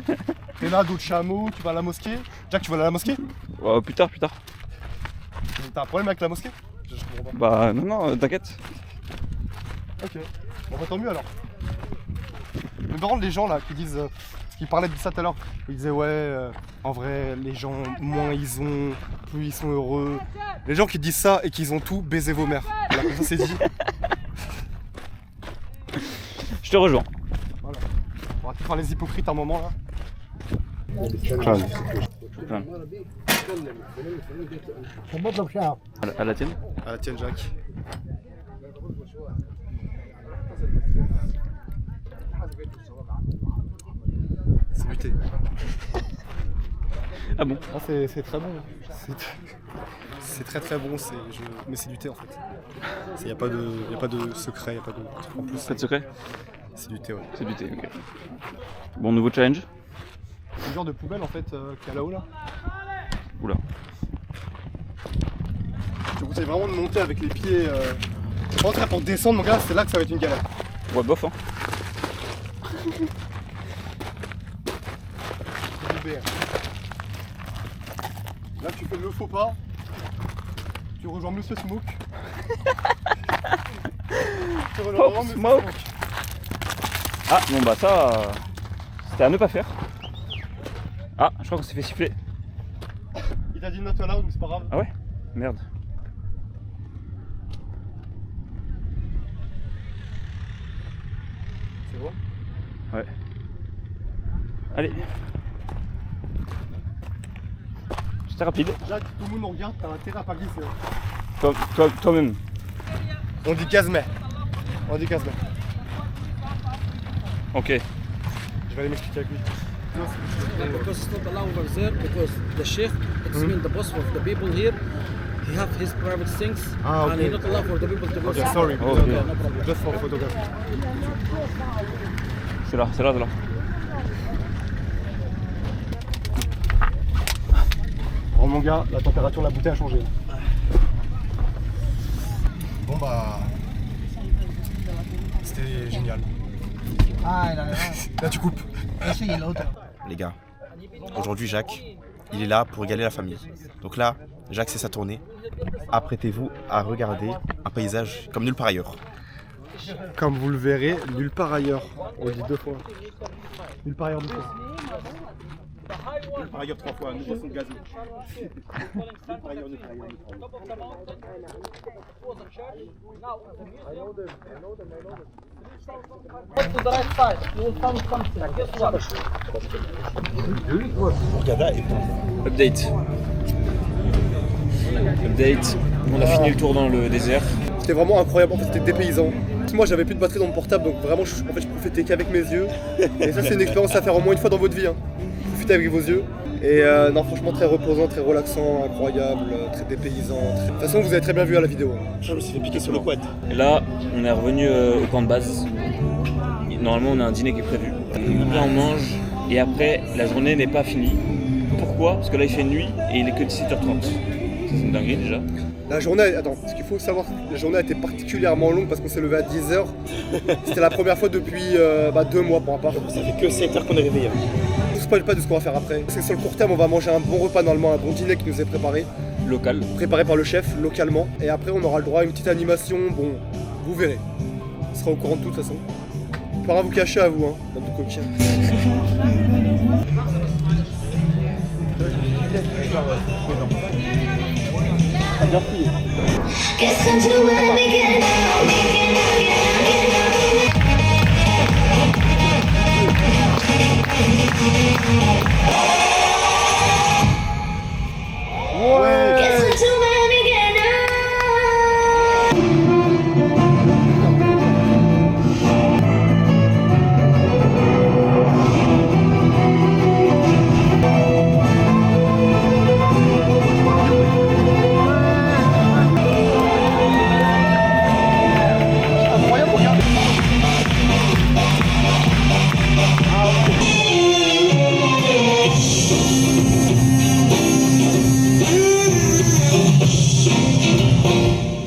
T'es là, d'autres chameaux, tu vas à la mosquée. Jack, tu vas aller à la mosquée? Plus tard. T'as un problème avec la mosquée? Je comprends pas. Bah non, t'inquiète. Ok. Bon, bah tant mieux alors. Mais par contre, les gens là qui disent. Qui parlaient de ça tout à l'heure, ils disaient ouais, en vrai, les gens, moins ils ont, plus ils sont heureux. Les gens qui disent ça et qu'ils ont tout, baisez vos mères. Voilà, comme ça c'est dit. Je te rejoins. Voilà. On va tout faire les hypocrites un moment là. À la tienne. À la tienne, Jack. C'est muté. Ah bon? Ah, c'est très bon. C'est très très bon, mais c'est du thé en fait. Il n'y a pas de secret, il n'y a pas de truc en plus. Pas de secret? C'est du thé, ouais. C'est du thé, ok. Bon, nouveau challenge? C'est le genre de poubelle en fait qu'il y a là-haut là. Oula. Je te conseille vraiment de monter avec les pieds. Pour descendre, mon gars, c'est là que ça va être une galère. Ouais, bof, hein. Là, tu fais le faux pas. Tu rejoins Monsieur Smoke. Tu rejoins vraiment Monsieur Smoke. Ah, bon bah ça, c'était à ne pas faire. Ah, je crois qu'on s'est fait siffler. Il t'a dit not allowed, mais c'est pas grave. Ah ouais? Merde. C'est bon? Ouais. Allez. C'était rapide. Jacques, tout le monde nous regarde, t'as intérêt à pas glisser. Hein. Toi-même. On dit Kazmeh. On dit Kazmeh. Ok. Je vais aller m'expliquer avec lui. Because it's not allowed over there, because the sheikh, it's mean the boss of the people here, he have his private things, Ah, and okay. he not allowed for the people to go. Ok, sorry. Oh, ok. No problem. Just for photography. C'est là, c'est là, c'est là. Oh mon gars, la température de la bouteille a changé. Bon bah... C'était génial. Là tu coupes. Les gars, aujourd'hui Jacques, il est là pour régaler la famille. Donc là, Jacques c'est sa tournée. Apprêtez-vous à regarder un paysage comme nulle part ailleurs. Comme vous le verrez, nulle part ailleurs. On le dit 2 fois. Nulle part ailleurs 2 fois. Nulle part ailleurs 3 fois, nous boissons de gazou. Nulle part ailleurs, nulle part ailleurs, nulle part ailleurs. Go to the right side, you will find something. Guess what? Update. Update. On a fini le tour dans le désert. C'était vraiment incroyable, en fait c'était dépaysant. Moi j'avais plus de batterie dans mon portable, donc vraiment je profitais qu'avec mes yeux. Et ça c'est une expérience à faire au moins une fois dans votre vie. Hein. Profitez avec vos yeux. Et non, franchement très reposant, très relaxant, incroyable, très dépaysant. De toute façon vous avez très bien vu à la vidéo. Je me suis fait piquer sur le quad. Et là, on est revenu au camp de base. Normalement, on a un dîner qui est prévu. Après, on mange et après, la journée n'est pas finie. Pourquoi? Parce que là, il fait nuit et il est que 17h30. C'est une dinguerie déjà. La journée, attends, ce qu'il faut savoir, la journée a été particulièrement longue parce qu'on s'est levé à 10h. C'était la première fois depuis 2 mois pour ma part. Ça fait que 7 heures qu'on est réveillé. Je ne spoil pas de ce qu'on va faire après. C'est que sur le court terme, on va manger un bon repas normalement, un bon dîner qui nous est préparé. Local. Préparé par le chef, localement. Et après, on aura le droit à une petite animation. Bon, vous verrez. On sera au courant de tout de toute façon. On pourra vous cacher à vous, hein, dans tout coquin.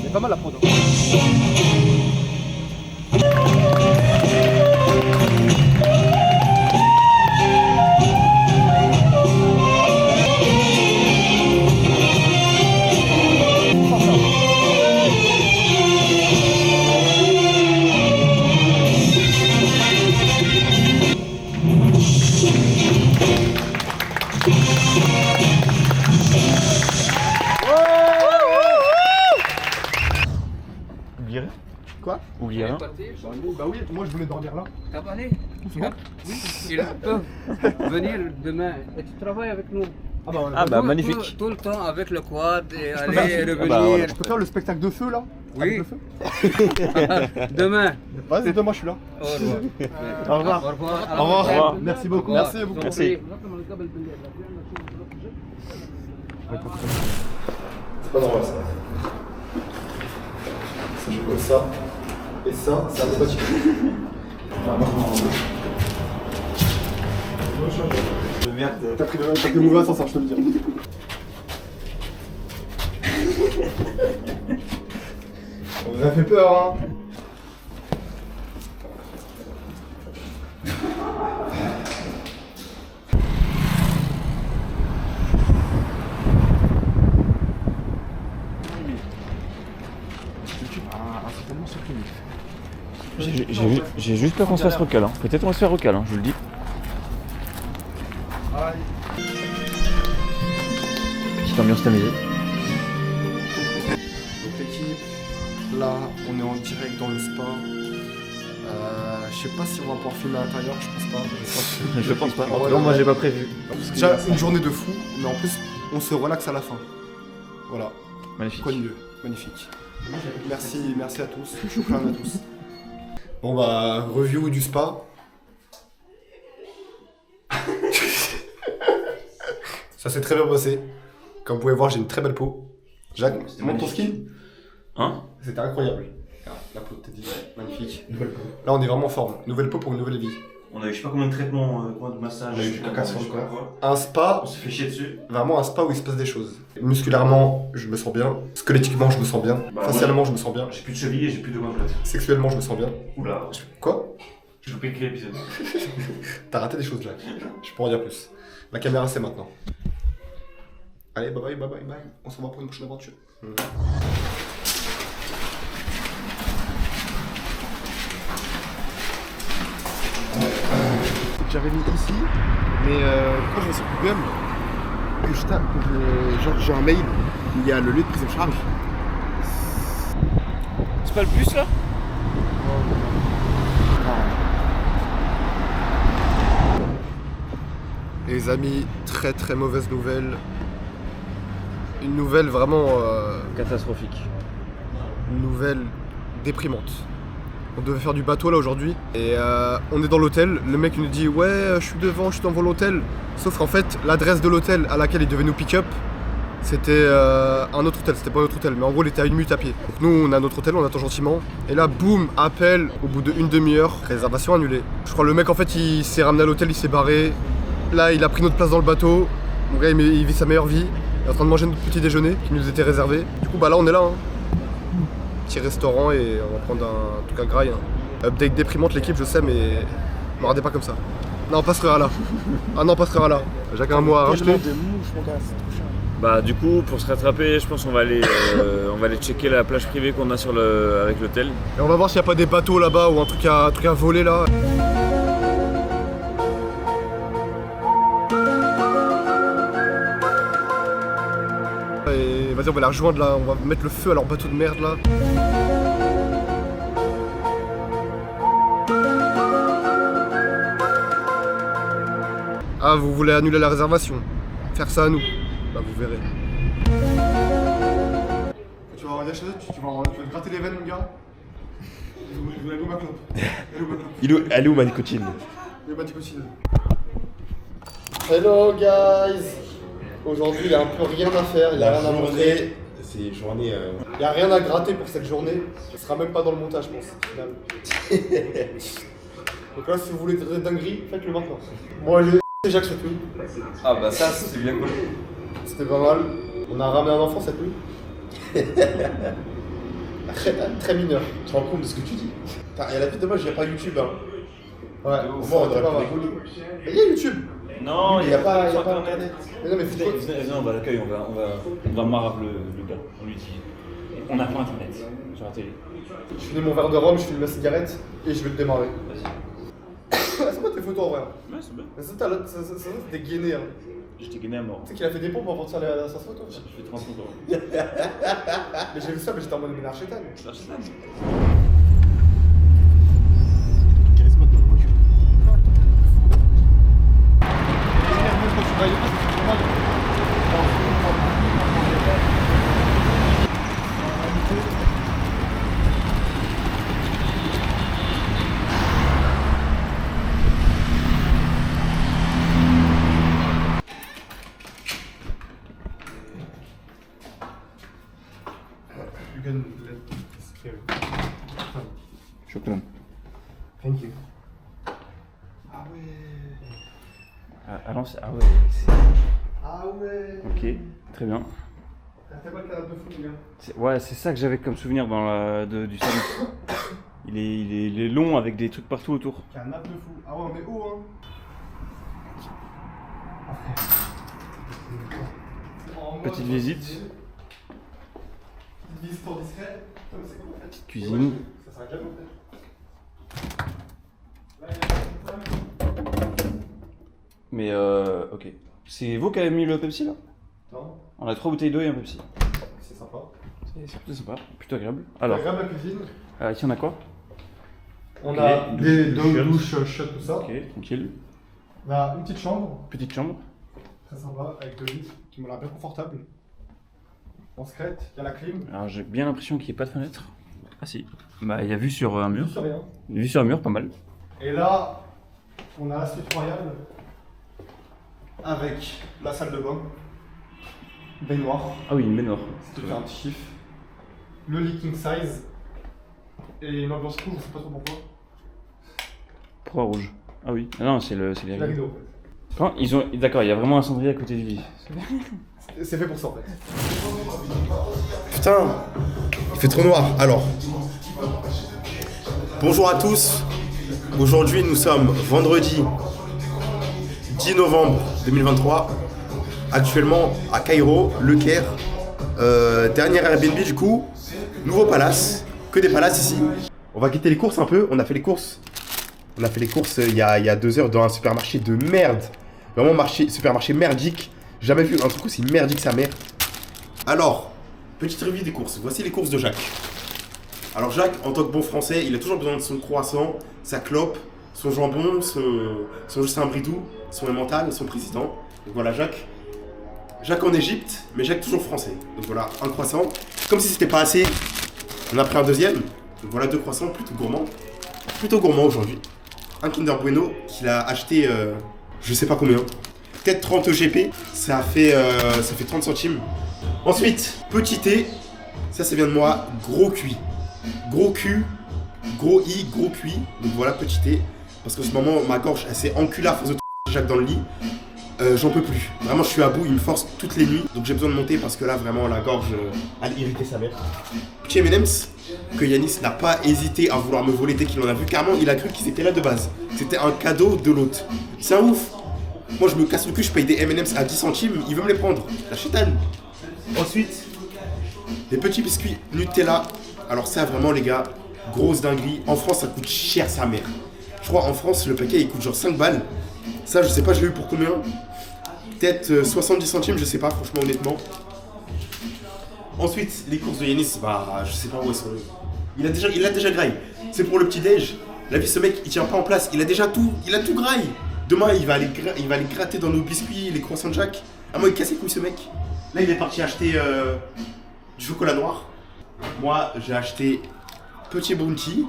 C'est pas mal la prod. Quoi? Oubliez rien. Bah oui, moi je voulais dormir là. T'as parlé? Oui, ils peuvent venir demain. Et tu travailles avec nous. Ah bah magnifique. Tout le temps avec le quad et aller et revenir. bah, voilà. Je peux faire le spectacle de feu là? Oui. Avec le feu. Demain. Vas-y, demain je suis là. Au revoir. Au revoir. Au revoir. Au revoir. Au revoir. Merci beaucoup. Merci beaucoup. Merci. pas normal ça. Ça je comme ça. Et ça, c'est un automatique. T'as pris le mauvais ascenseur, je te le dis. On vous a fait peur, hein. J'ai juste peur qu'on se fasse recal. Hein. Peut-être on va se faire recal, hein, je vous le dis. Petite ambiance tamisée. Donc l'équipe, là on est en direct dans le spa. Je sais pas si on va pouvoir filmer à l'intérieur, je pense pas. Je pense pas. Ouais, Non, moi j'ai pas prévu. Déjà une journée de fou, mais en plus on se relaxe à la fin. Voilà. Magnifique. Quoi de mieux. Magnifique. Merci à tous. Choukran à tous. Bon bah, review du spa. Ça s'est très bien passé. Comme vous pouvez voir, j'ai une très belle peau. Jacques, montre ton ski. Hein? C'était incroyable. La peau, t'as dit, magnifique. Là, on est vraiment en forme. Nouvelle peau pour une nouvelle vie. On a eu je sais pas combien de traitements, de massage. On a eu du caca sur le corps. Un spa, On s'est fait chier dessus. vraiment un spa où il se passe des choses. Musculairement, je me sens bien. Squelettiquement, je me sens bien. Bah, Facialement, je me sens bien. J'ai plus de cheville et j'ai plus de gomme plate. Sexuellement, je me sens bien. Oula. Quoi? Je vous prie de l'épisode. T'as raté des choses, Jacques. Je peux en dire plus. La caméra, c'est maintenant. Allez, bye bye. On s'en va pour une prochaine aventure. J'avais mis ici, mais quand je vais sur Google, que je tape, genre j'ai un mail où il y a le lieu de prise en charge. C'est pas le bus là? Les amis, très mauvaise nouvelle. Une nouvelle vraiment... Catastrophique. une nouvelle déprimante. On devait faire du bateau là aujourd'hui et on est dans l'hôtel. Le mec nous dit ouais je suis devant l'hôtel. Sauf qu'en fait l'adresse de l'hôtel à laquelle il devait nous pick up c'était un autre hôtel, c'était pas notre hôtel, mais en gros il était à 1 minute à pied. Donc nous on a notre hôtel, on attend gentiment. Et là boum, appel au bout d'une demi-heure, réservation annulée. Je crois le mec en fait il s'est ramené à l'hôtel, il s'est barré. Là il a pris notre place dans le bateau. Mon gars il vit sa meilleure vie. Il est en train de manger notre petit déjeuner qui nous était réservé. Du coup bah là on est là. Petit restaurant et on va prendre un truc à graille. Update déprimante l'équipe je sais mais ne me regardez pas comme ça. Non on passera là. Ah non on passera là. Jacques a un mot à rajouter. Bah du coup pour se rattraper je pense qu'on va aller checker la plage privée qu'on a avec l'hôtel. Et on va voir s'il n'y a pas des bateaux là-bas ou un truc à voler là. Et vas-y on va les rejoindre là, on va mettre le feu à leur bateau de merde là. Ah vous voulez annuler la réservation? Faire ça à nous? Bah vous verrez. Tu vas revenir chez eux, tu vas te gratter les veines mon gars. Elle est où ma clope? Elle est où ma nicotine? Elle est où ma nicotine? Hello guys. Aujourd'hui il n'y a un peu rien à faire, il n'y a rien à montrer. C'est journée. Il n'y a rien à gratter pour cette journée. Ce sera même pas dans le montage, je pense, au final. Donc là, si vous voulez des dingueries, faites-le maintenant. Moi, j'ai Jacques cette nuit. Ah bah ça c'est bien cool. C'était pas mal. On a ramené un enfant cette nuit. très mineur. Tu te rends compte de ce que tu dis? Et à la vie de moi, j'ai pas YouTube. Hein. Ouais, Moi, on aurait pas pu mal. rigoler. Mais il y a YouTube. Non, Il y a pas sur internet. Mais non, mais faut Venez, on va l'accueillir, on va marre le gars. On lui dit on n'a pas internet sur la télé. Je finis mon verre de rhum, je finis ma cigarette et je vais le démarrer. C'est quoi tes photos en vrai? Ouais, c'est bien. Mais ça t'es gainé. Hein. J'étais gainé à mort. Tu sais qu'il a fait des pompes avant de faire sa photo. Je fais 30 euros. Mais j'ai vu ça, mais j'étais en mode Ménarchétane. Shukran. Thank you. Ah non, c'est... Ah ouais, Ah ouais. ok, très bien. C'est pas le canapé de fou, les gars. Ouais, c'est ça que j'avais comme souvenir du salon. Il est long avec des trucs partout autour. Canapé de fou. Ah ouais, on est haut, hein. Petite visite. Petite visite en discret. Petite cuisine. Ça sert à cadeau, peut-être. Mais ok. C'est vous qui avez mis le Pepsi là? Non. On a 3 bouteilles d'eau et un Pepsi. C'est sympa. C'est plutôt sympa, plutôt agréable. Alors, Regarde la cuisine. ici on a quoi? On Ok, a des douche, douches chiottes, tout ça. Ok, tranquille. On a une petite chambre. Petite chambre. Très sympa, avec le lit qui m'a l'air bien confortable. En secrète, il y a la clim. Alors j'ai bien l'impression qu'il n'y ait pas de fenêtre. Ah si. Bah il y a vue sur un mur. Sur rien. Vue sur un mur, pas mal. Et là, on a la suite royale avec la salle de bain, baignoire, Ah oui, une baignoire. c'est tout un petit kiff, le lit king size et une ambiance rouge, je sais pas trop pourquoi. Pourquoi rouge? Ah oui. Ah non, c'est les La rideaux. rideau. Quand ils ont... D'accord, il y a vraiment un cendrier à côté du lit. C'est fait pour ça en fait. Putain, il fait trop noir. Alors, bonjour à tous. Aujourd'hui, nous sommes vendredi 10 novembre 2023. Actuellement à Cairo, Le Caire. Dernier Airbnb du coup. Nouveau palace. Que des palaces ici. On va quitter les courses un peu. On a fait les courses. On a fait les courses il y a 2 heures dans un supermarché de merde. Vraiment supermarché merdique. Jamais vu un truc aussi merdique sa mère. Alors, petite revue des courses. Voici les courses de Jacques. Alors Jacques, en tant que bon français, il a toujours besoin de son croissant, sa clope, son jambon, son Justin Bridou, son emmental, son président. Donc voilà Jacques. Jacques en Égypte, mais Jacques toujours français. Donc voilà, un croissant. Comme si c'était pas assez, on a pris un deuxième. Donc voilà 2 croissants, plutôt gourmands. Plutôt gourmand aujourd'hui. Un Kinder Bueno qu'il a acheté, je sais pas combien. Peut-être 30 GP, ça fait 30 centimes. Ensuite, petit thé, ça vient de moi, gros cuit. Gros cul, gros i, gros cuit. Donc voilà, petit thé. Parce qu'en ce moment, ma gorge, elle s'est enculée à force de Jacques dans le lit. J'en peux plus. Vraiment, je suis à bout, il me force toutes les nuits. Donc j'ai besoin de monter parce que là, vraiment, la gorge, elle irritait sa mère. Petit M&M's, que Yanis n'a pas hésité à vouloir me voler dès qu'il en a vu. Carrément, il a cru qu'ils étaient là de base. C'était un cadeau de l'hôte. C'est un ouf. Moi, je me casse le cul, je paye des M&M's à 10 centimes, il veut me les prendre. La chétane. Ensuite, des petits biscuits Nutella. Alors ça, vraiment, les gars, grosse dinguerie. En France, ça coûte cher, sa mère. Je crois, en France, le paquet, il coûte genre 5 balles. Ça, je sais pas, je l'ai eu pour combien? Peut-être 70 centimes, je sais pas, franchement, honnêtement. Ensuite, les courses de Yanis, bah, je sais pas où elles sont. Il a déjà graille. C'est pour le petit-déj. La vie, ce mec, il tient pas en place. Il a tout graille. Demain, il va aller gratter dans nos biscuits, les croissants de Jacques. Ah, moi, il casse les couilles, ce mec. Là, il est parti acheter du chocolat noir. Moi, j'ai acheté petit bounty.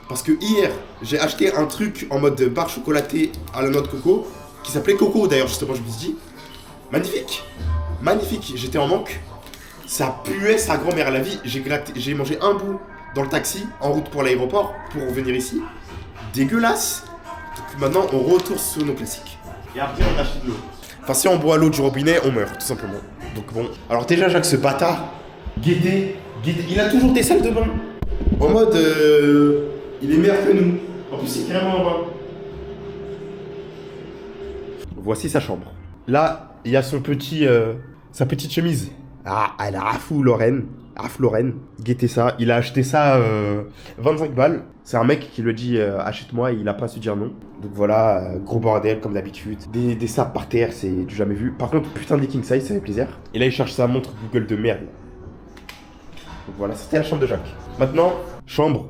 Parce que hier, j'ai acheté un truc en mode barre chocolatée à la noix de coco. Qui s'appelait Coco, d'ailleurs, justement, je me suis dit. Magnifique. Magnifique. J'étais en manque. Ça puait sa grand-mère à la vie. J'ai mangé un bout dans le taxi, en route pour l'aéroport, pour revenir ici. Dégueulasse. Donc maintenant, on retourne sur nos classiques. Et après, on achète de l'eau. Enfin, si on boit l'eau du robinet, on meurt, tout simplement. Donc bon. Alors déjà, Jacques, ce bâtard, guetté, il a toujours des salles de bain. En mode, il est meilleur que nous. En plus, c'est carrément en bain. Voici sa chambre. Là, il y a sa petite chemise. Ah, elle a Rafou Lorraine. Guettez ça. Il a acheté ça 25 balles. C'est un mec qui lui a dit achète-moi et il a pas su dire non. Donc voilà, gros bordel comme d'habitude. Des sapes par terre, c'est du jamais vu. Par contre, putain des king size, ça fait plaisir. Et là, il cherche sa montre Google de merde. Donc voilà, c'était la chambre de Jacques. Maintenant, chambre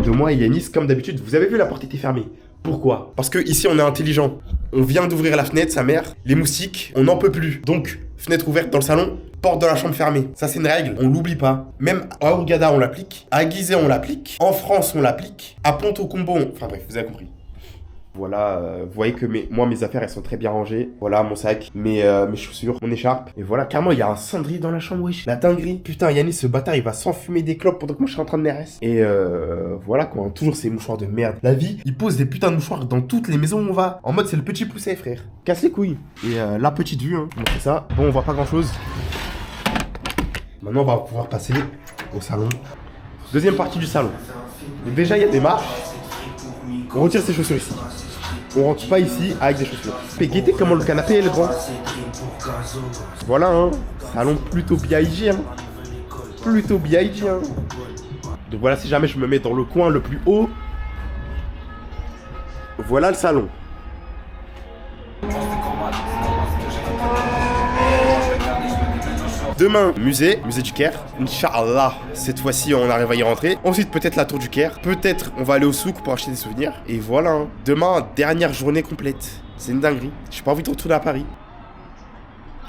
de moi et Yanis, comme d'habitude. Vous avez vu, la porte était fermée. Pourquoi? Parce que ici, on est intelligent. On vient d'ouvrir la fenêtre, sa mère. Les moustiques, on n'en peut plus. Donc, fenêtre ouverte dans le salon, porte de la chambre fermée. Ça, c'est une règle, on l'oublie pas. Même à Hurghada, on l'applique. À Gizeh, on l'applique. En France, on l'applique. À Ponto Combo, enfin bref, vous avez compris. Voilà, vous voyez que mes affaires, elles sont très bien rangées. Voilà, mon sac, mes chaussures, mon écharpe. Et voilà, carrément, il y a un cendrier dans la chambre, wesh. La dinguerie. Putain, Yannis, ce bâtard, il va s'enfumer des clopes pendant que moi, je suis en train de les RS. Et voilà, quoi. Toujours ces mouchoirs de merde. La vie, il pose des putains de mouchoirs dans toutes les maisons où on va. En mode, c'est le petit poussé, frère. Casse les couilles. Et la petite vue, hein. On fait ça. Bon, on voit pas grand-chose. Maintenant, on va pouvoir passer au salon. Deuxième partie du salon. Donc déjà, il y a des marches. On retire ses chaussures ici. On rentre pas ici avec des chaussures. Et guettez comment le canapé est grand. Voilà, hein. Salon plutôt BIG, hein. Plutôt BIG, hein. Donc voilà, si jamais je me mets dans le coin le plus haut. Voilà le salon. Demain, musée du Caire. Inch'Allah, cette fois-ci, on arrive à y rentrer. Ensuite, peut-être la tour du Caire. Peut-être, on va aller au souk pour acheter des souvenirs. Et voilà, hein. Demain, dernière journée complète. C'est une dinguerie. J'ai pas envie de retourner à Paris.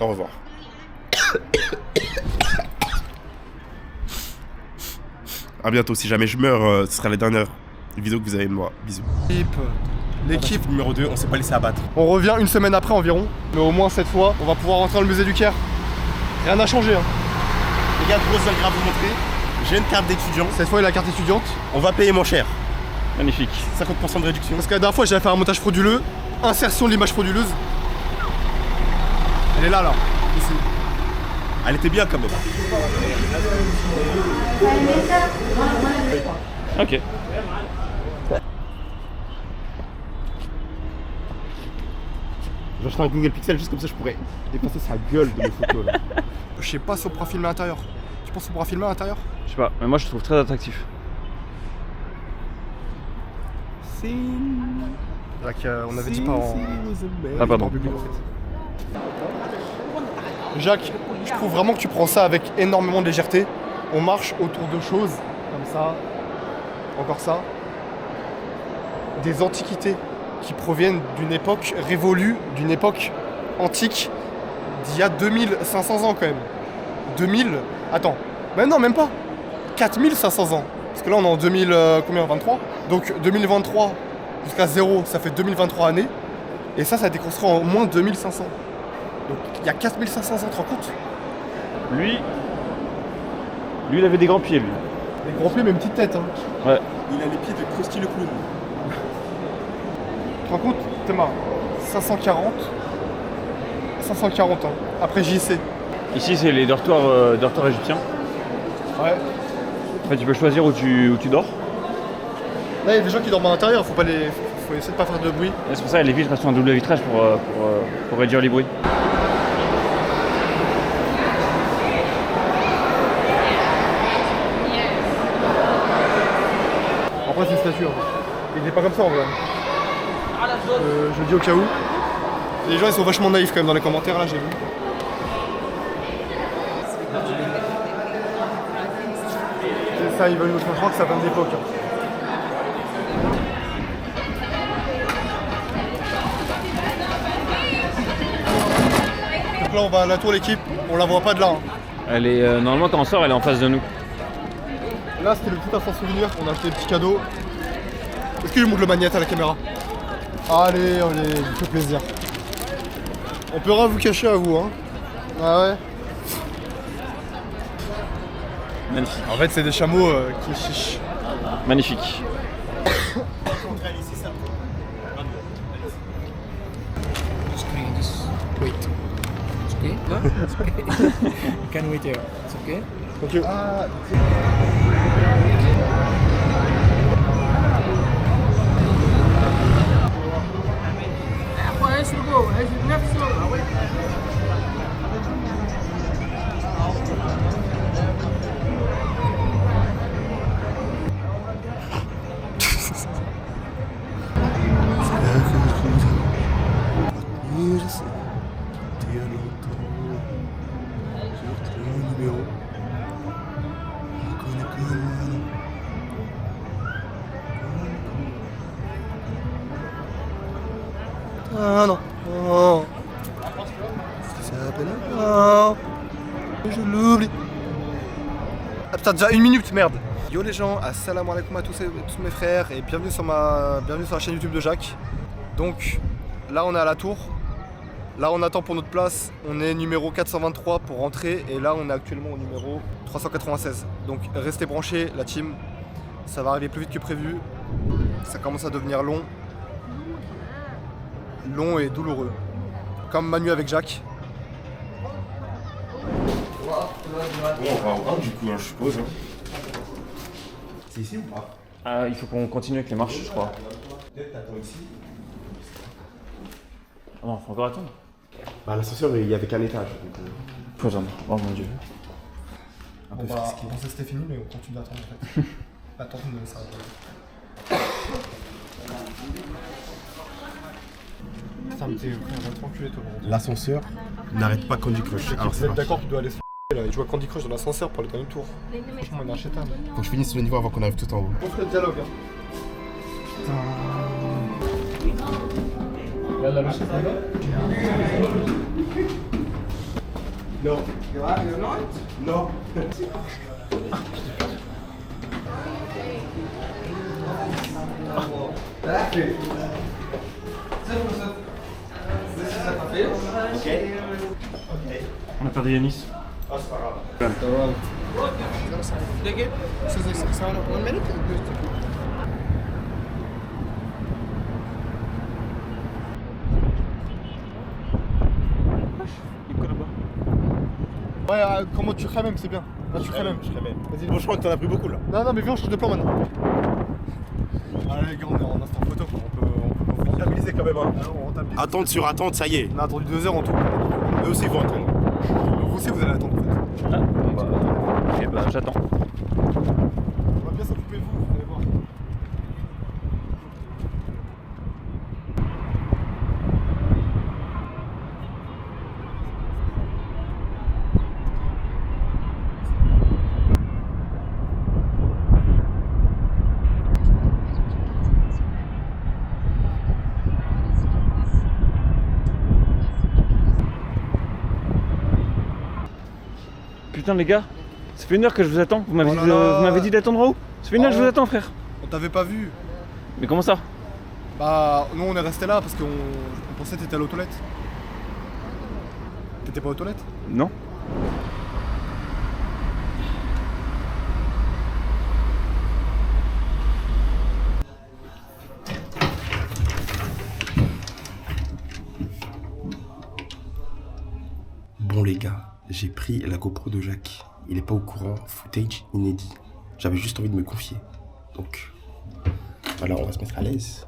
Au revoir. À bientôt. Si jamais je meurs, ce sera la dernière vidéo que vous avez de moi. Bisous. L'équipe numéro 2, on s'est pas laissé abattre. On revient une semaine après environ. Mais au moins cette fois, on va pouvoir rentrer dans le musée du Caire. Rien n'a changé, hein. Les gars, grosse dinguerie à vous montrer. J'ai une carte d'étudiant. Cette fois, il a la carte étudiante. On va payer moins cher. Magnifique. 50% de réduction. Parce que la dernière fois, j'avais fait un montage frauduleux. Insertion de l'image frauduleuse. Elle est là, ici. Elle était bien quand même. Ok. J'ai acheté un Google Pixel juste comme ça je pourrais dépasser sa gueule de mes photos là. Je sais pas si on pourra filmer à l'intérieur. Tu penses qu'on pourra filmer à l'intérieur? Je sais pas, mais moi je trouve très attractif. Là qu'on avait dit pas en... Ah pardon. public en fait. Jacques, je trouve vraiment que tu prends ça avec énormément de légèreté. On marche autour de choses comme ça. Encore ça. Des antiquités qui proviennent d'une époque révolue, d'une époque antique d'il y a 2500 ans quand même. 2000... Attends, mais non, même pas. 4500 ans. Parce que là on est en 2023. Donc 2023 jusqu'à 0, ça fait 2023 années. Et ça a été construit en moins 2500. Donc il y a 4500 ans, tu te rends compte? Lui, il avait des grands pieds lui. Des grands pieds mais une petite tête, hein. Ouais. Il a les pieds de Krusty le clown. Tu te rends compte, Théma? 540 ans, après JC. Ici c'est les dortoirs égyptiens. Ouais. En fait tu peux choisir où tu dors. Là il y a des gens qui dorment à l'intérieur, faut essayer de pas faire de bruit. Et c'est pour ça que les vitres sont en double vitrage pour réduire les bruits. Après c'est une statue, hein. Il n'est pas comme ça en vrai. Je le dis au cas où. Les gens ils sont vachement naïfs quand même dans les commentaires là, j'ai vu. C'est ça, ils veulent nous faire croire que ça vient de l'époque. Donc là on va à la tour l'équipe, on la voit pas de là. Hein. Elle est normalement quand on sort elle est en face de nous. Là c'était le petit instant souvenir, on a acheté des petits cadeaux. Est-ce que je montre le magnète à la caméra? Allez, je fais plaisir. On peut rien vous cacher à vous, hein. Ah ouais. Magnifique. En fait c'est des chameaux qui chichent. Magnifique. Can wait here. It's okay? Ok. Ah, ah non. Oh. Ça s'appelle. Oh. Je l'oublie. Ah putain, déjà 1 minute, merde. Yo les gens, assalamu alaikum à tous mes frères et bienvenue sur la chaîne YouTube de Jacques. Donc là on est à la tour. Là on attend pour notre place. On est numéro 423 pour rentrer. Et là on est actuellement au numéro 396. Donc restez branchés la team. Ça va arriver plus vite que prévu. Ça commence à devenir long. Long et douloureux. Comme Manu avec Jacques. Bon, on va au 1 du coup, je suppose. C'est ici ou pas? Ah, il faut qu'on continue avec les marches, je crois. Peut-être t'attends ici. Ah non, faut encore attendre. Bah l'ascenseur il y avait qu'un étage. Donc, Faut attendre. Oh mon dieu. un On peu va frisqué. penser que c'était fini mais on continue d'attendre en fait. Attendre ça va. Ça me fait tranquille toi. L'ascenseur n'arrête pas Candy Crush. Alors Vous c'est êtes parti. d'accord qu'il doit aller se là, il joue à Candy Crush dans l'ascenseur pour aller dans une tour. Franchement, il est inchétable. Faut que je finisse le niveau avant qu'on arrive tout en haut. On fait le dialogue. Non. Non. On a perdu Yanis. Ouais, comment tu même, c'est bien. Là, tu même. Vas-y, Bon, je crois que t'en as pris beaucoup là. Non, mais viens, on change de plan maintenant. Allez, gars, on est en instant photo. On peut Stabiliser quand même. Hein. Alors, on rentabilise. Attente sur attente, ça y est. On a attendu 2 heures en tout. Eux aussi vont attendre. Vous aussi, vous allez attendre en fait. Ah, bon, bah, ok, bah j'attends. On va bien s'occuper de vous, vous allez voir. Putain les gars, ça fait 1 heure que je vous attends. Vous m'avez Oh là là. vous m'avez dit d'attendre en haut. Ça fait 1 heure que je vous attends frère. On t'avait pas vu. Mais comment ça? Bah, nous on est resté là parce qu'on pensait que t'étais allé aux toilettes. T'étais pas aux toilettes? Non. Bon les gars, j'ai pris la GoPro de Jacques. Il est pas au courant, footage inédit. J'avais juste envie de me confier. Donc, voilà, on va se mettre à l'aise.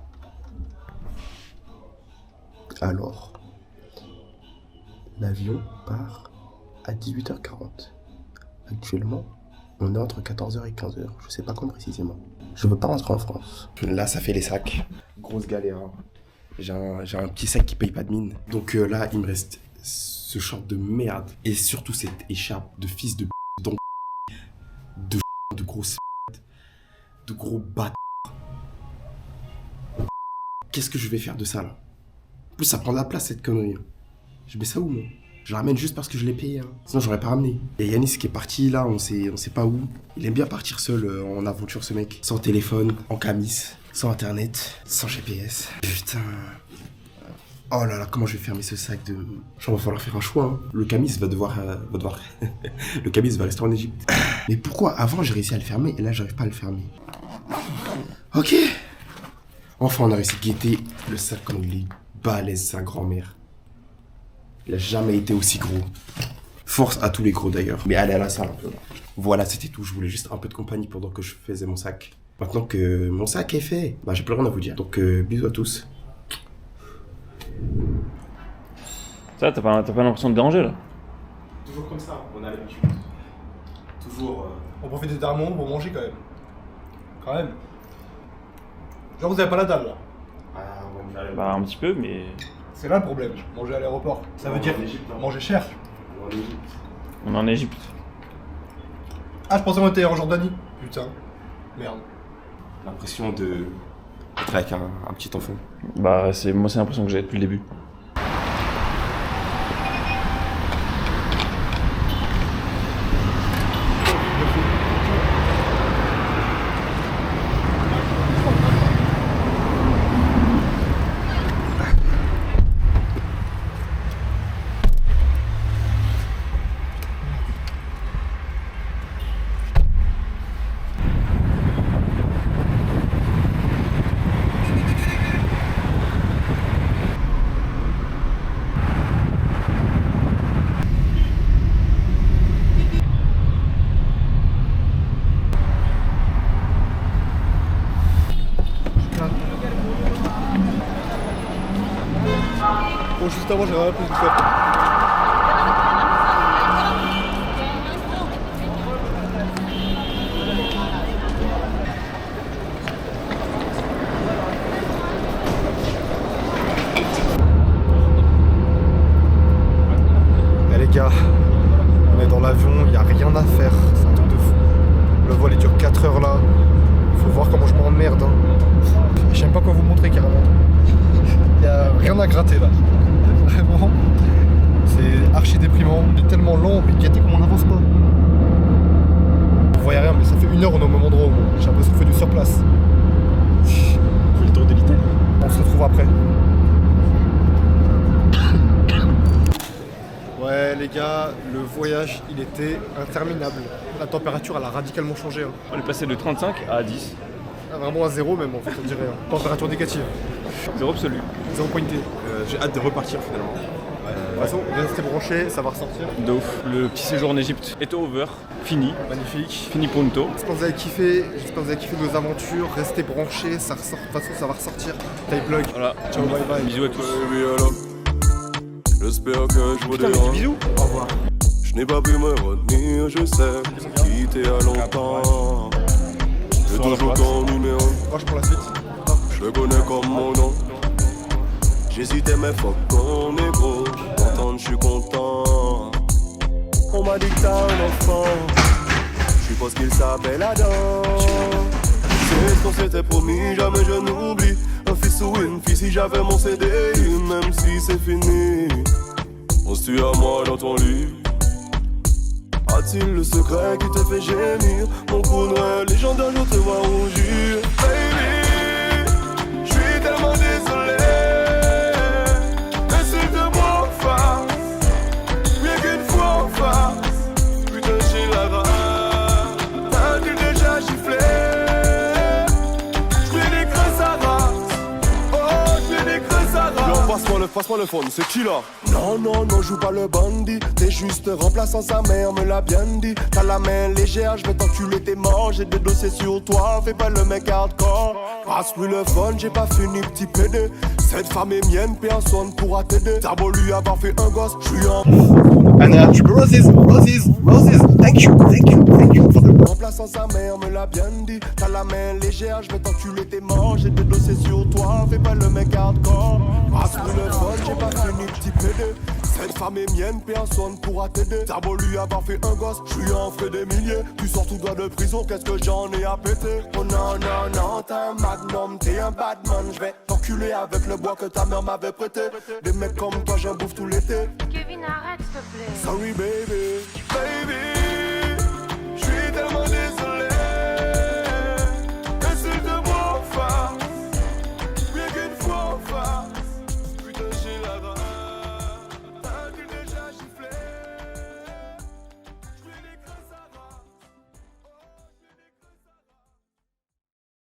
Alors, l'avion part à 18h40. Actuellement, on est entre 14h et 15h. Je sais pas quand précisément. Je veux pas rentrer en France. Là, ça fait les sacs. Grosse galère. Hein. J'ai un petit sac qui paye pas de mine. Donc là, il me reste ce short de merde. Et surtout cette écharpe de fils de de grosses de gros bâtards. Qu'est-ce que je vais faire de ça là? En plus, ça prend de la place cette connerie. Je mets ça où moi? Je la ramène juste parce que je l'ai payé. Hein. Sinon, j'aurais pas ramené. Et Yanis qui est parti là, on sait pas où. Il aime bien partir seul en aventure, ce mec. Sans téléphone, en camis, sans internet, sans GPS. Putain. Oh là là, comment je vais fermer ce sac de... Il va falloir faire un choix. Hein. Le camis va devoir... Le camis va rester en Égypte. Mais pourquoi avant j'ai réussi à le fermer et là j'arrive pas à le fermer? Ok. Enfin, on a réussi à guetter le sac comme il est balèze, sa grand-mère. Il a jamais été aussi gros. Force à tous les gros d'ailleurs. Mais allez à la salle un peu. Voilà, c'était tout. Je voulais juste un peu de compagnie pendant que je faisais mon sac. Maintenant que mon sac est fait, bah j'ai plus rien à vous dire. Donc bisous à tous. Ça, t'as pas l'impression de déranger là? Toujours comme ça, on a l'habitude. Toujours... On profite des derniers moments pour manger quand même. Quand même. Genre vous avez pas la dalle là. Bah un petit peu, mais... C'est là le problème, manger à l'aéroport. Ça veut dire manger cher. On est en Égypte. Ah, je pensais qu'on était en Jordanie. Putain. Merde. L'impression de... être avec un petit enfant. Bah moi c'est l'impression que j'ai depuis le début. Bon, juste avant, j'ai rien plus de faire. Eh les gars, on est dans l'avion, il n'y a rien à faire, c'est un truc de fou. Le vol il dure 4 heures là, faut voir comment je m'emmerde. Hein. Je sais même pas quoi vous montrer carrément. Il n'y a rien à gratter là. Vraiment, c'est archi déprimant, il est tellement lent, mais gâté comme on n'avance pas. Vous voyez rien, mais ça fait 1 heure on est au même endroit, j'ai l'impression qu'on fait du surplace. Faut le tour de l'Italie. On se retrouve après. Ouais les gars, le voyage il était interminable. La température elle a radicalement changé. Hein. On est passé de 35 à 10. Ah, vraiment à 0 même en fait on dirait. Hein. Température négative. 0 absolu. 0 pointé. J'ai hâte de repartir finalement. De toute façon, restez branchés, ça va ressortir. De ouf. Le petit séjour en Égypte est over. Fini. Magnifique. Fini punto. J'espère que vous avez kiffé, j'espère que vous avez kiffé nos aventures. Restez branchés, ça ressort. De toute façon ça va ressortir. Type blog. Voilà. Ciao, bye bye. Bisous à tous. J'espère que je vous dérange. Bisous. Au revoir. Je n'ai pas pu me retenir, je sais. Quitté à longtemps. J'ai toujours ton numéro. Courage pour la suite. Je le connais comme mon nom. J'hésitais mais fuck ton égo. Pourtant je suis content. On m'a dit que t'as un enfant. Je suppose qu'il s'appelle Adam. C'est ce qu'on s'était promis, jamais je n'oublie. Un fils ou une fille si j'avais mon CD. Même si c'est fini, on se tue à moi dans ton lit. A-t-il le secret qui te fait gémir? Mon coup noir légendaire, je te vois rougir. Baby, je suis tellement désolé. Mais s'il te moi en face, bien qu'une fois en face. Putain j'ai la rage. T'as-tu déjà giflé? J'mets des creux sa race. Oh, j'mets des creux sa race. Yo, passe-moi le phone, c'est qui là? Non, non, non, joue pas le bandit. T'es juste remplaçant, sa mère me l'a bien dit. T'as la main légère, je vais t'enculer, t'es mort. J'ai des dossiers sur toi, fais pas le mec hardcore. Passe-lui le phone, j'ai pas fini, petit PD. Cette femme est mienne, personne pourra t'aider. T'as beau lui avoir fait un gosse, je suis en. Anna, roses, roses, roses. Thank you, thank you, thank you. Remplaçant, sa mère me l'a bien dit. T'as la main légère, je vais t'enculer, t'es mort. J'ai des dossiers sur toi, fais pas le mec hardcore. Passe-lui le phone, j'ai pas fini, petit PD. Cette femme est mienne, personne pourra t'aider. T'as beau lui avoir fait un gosse, je suis en frais des milliers. Tu sors tout droit de prison, qu'est-ce que j'en ai à péter? Oh non, non, non, t'es un magnum, t'es un badman. Je vais t'enculer avec le bois que ta mère m'avait prêté. Des mecs comme toi, j'en bouffe tout l'été. Kevin, arrête s'il te plaît. Sorry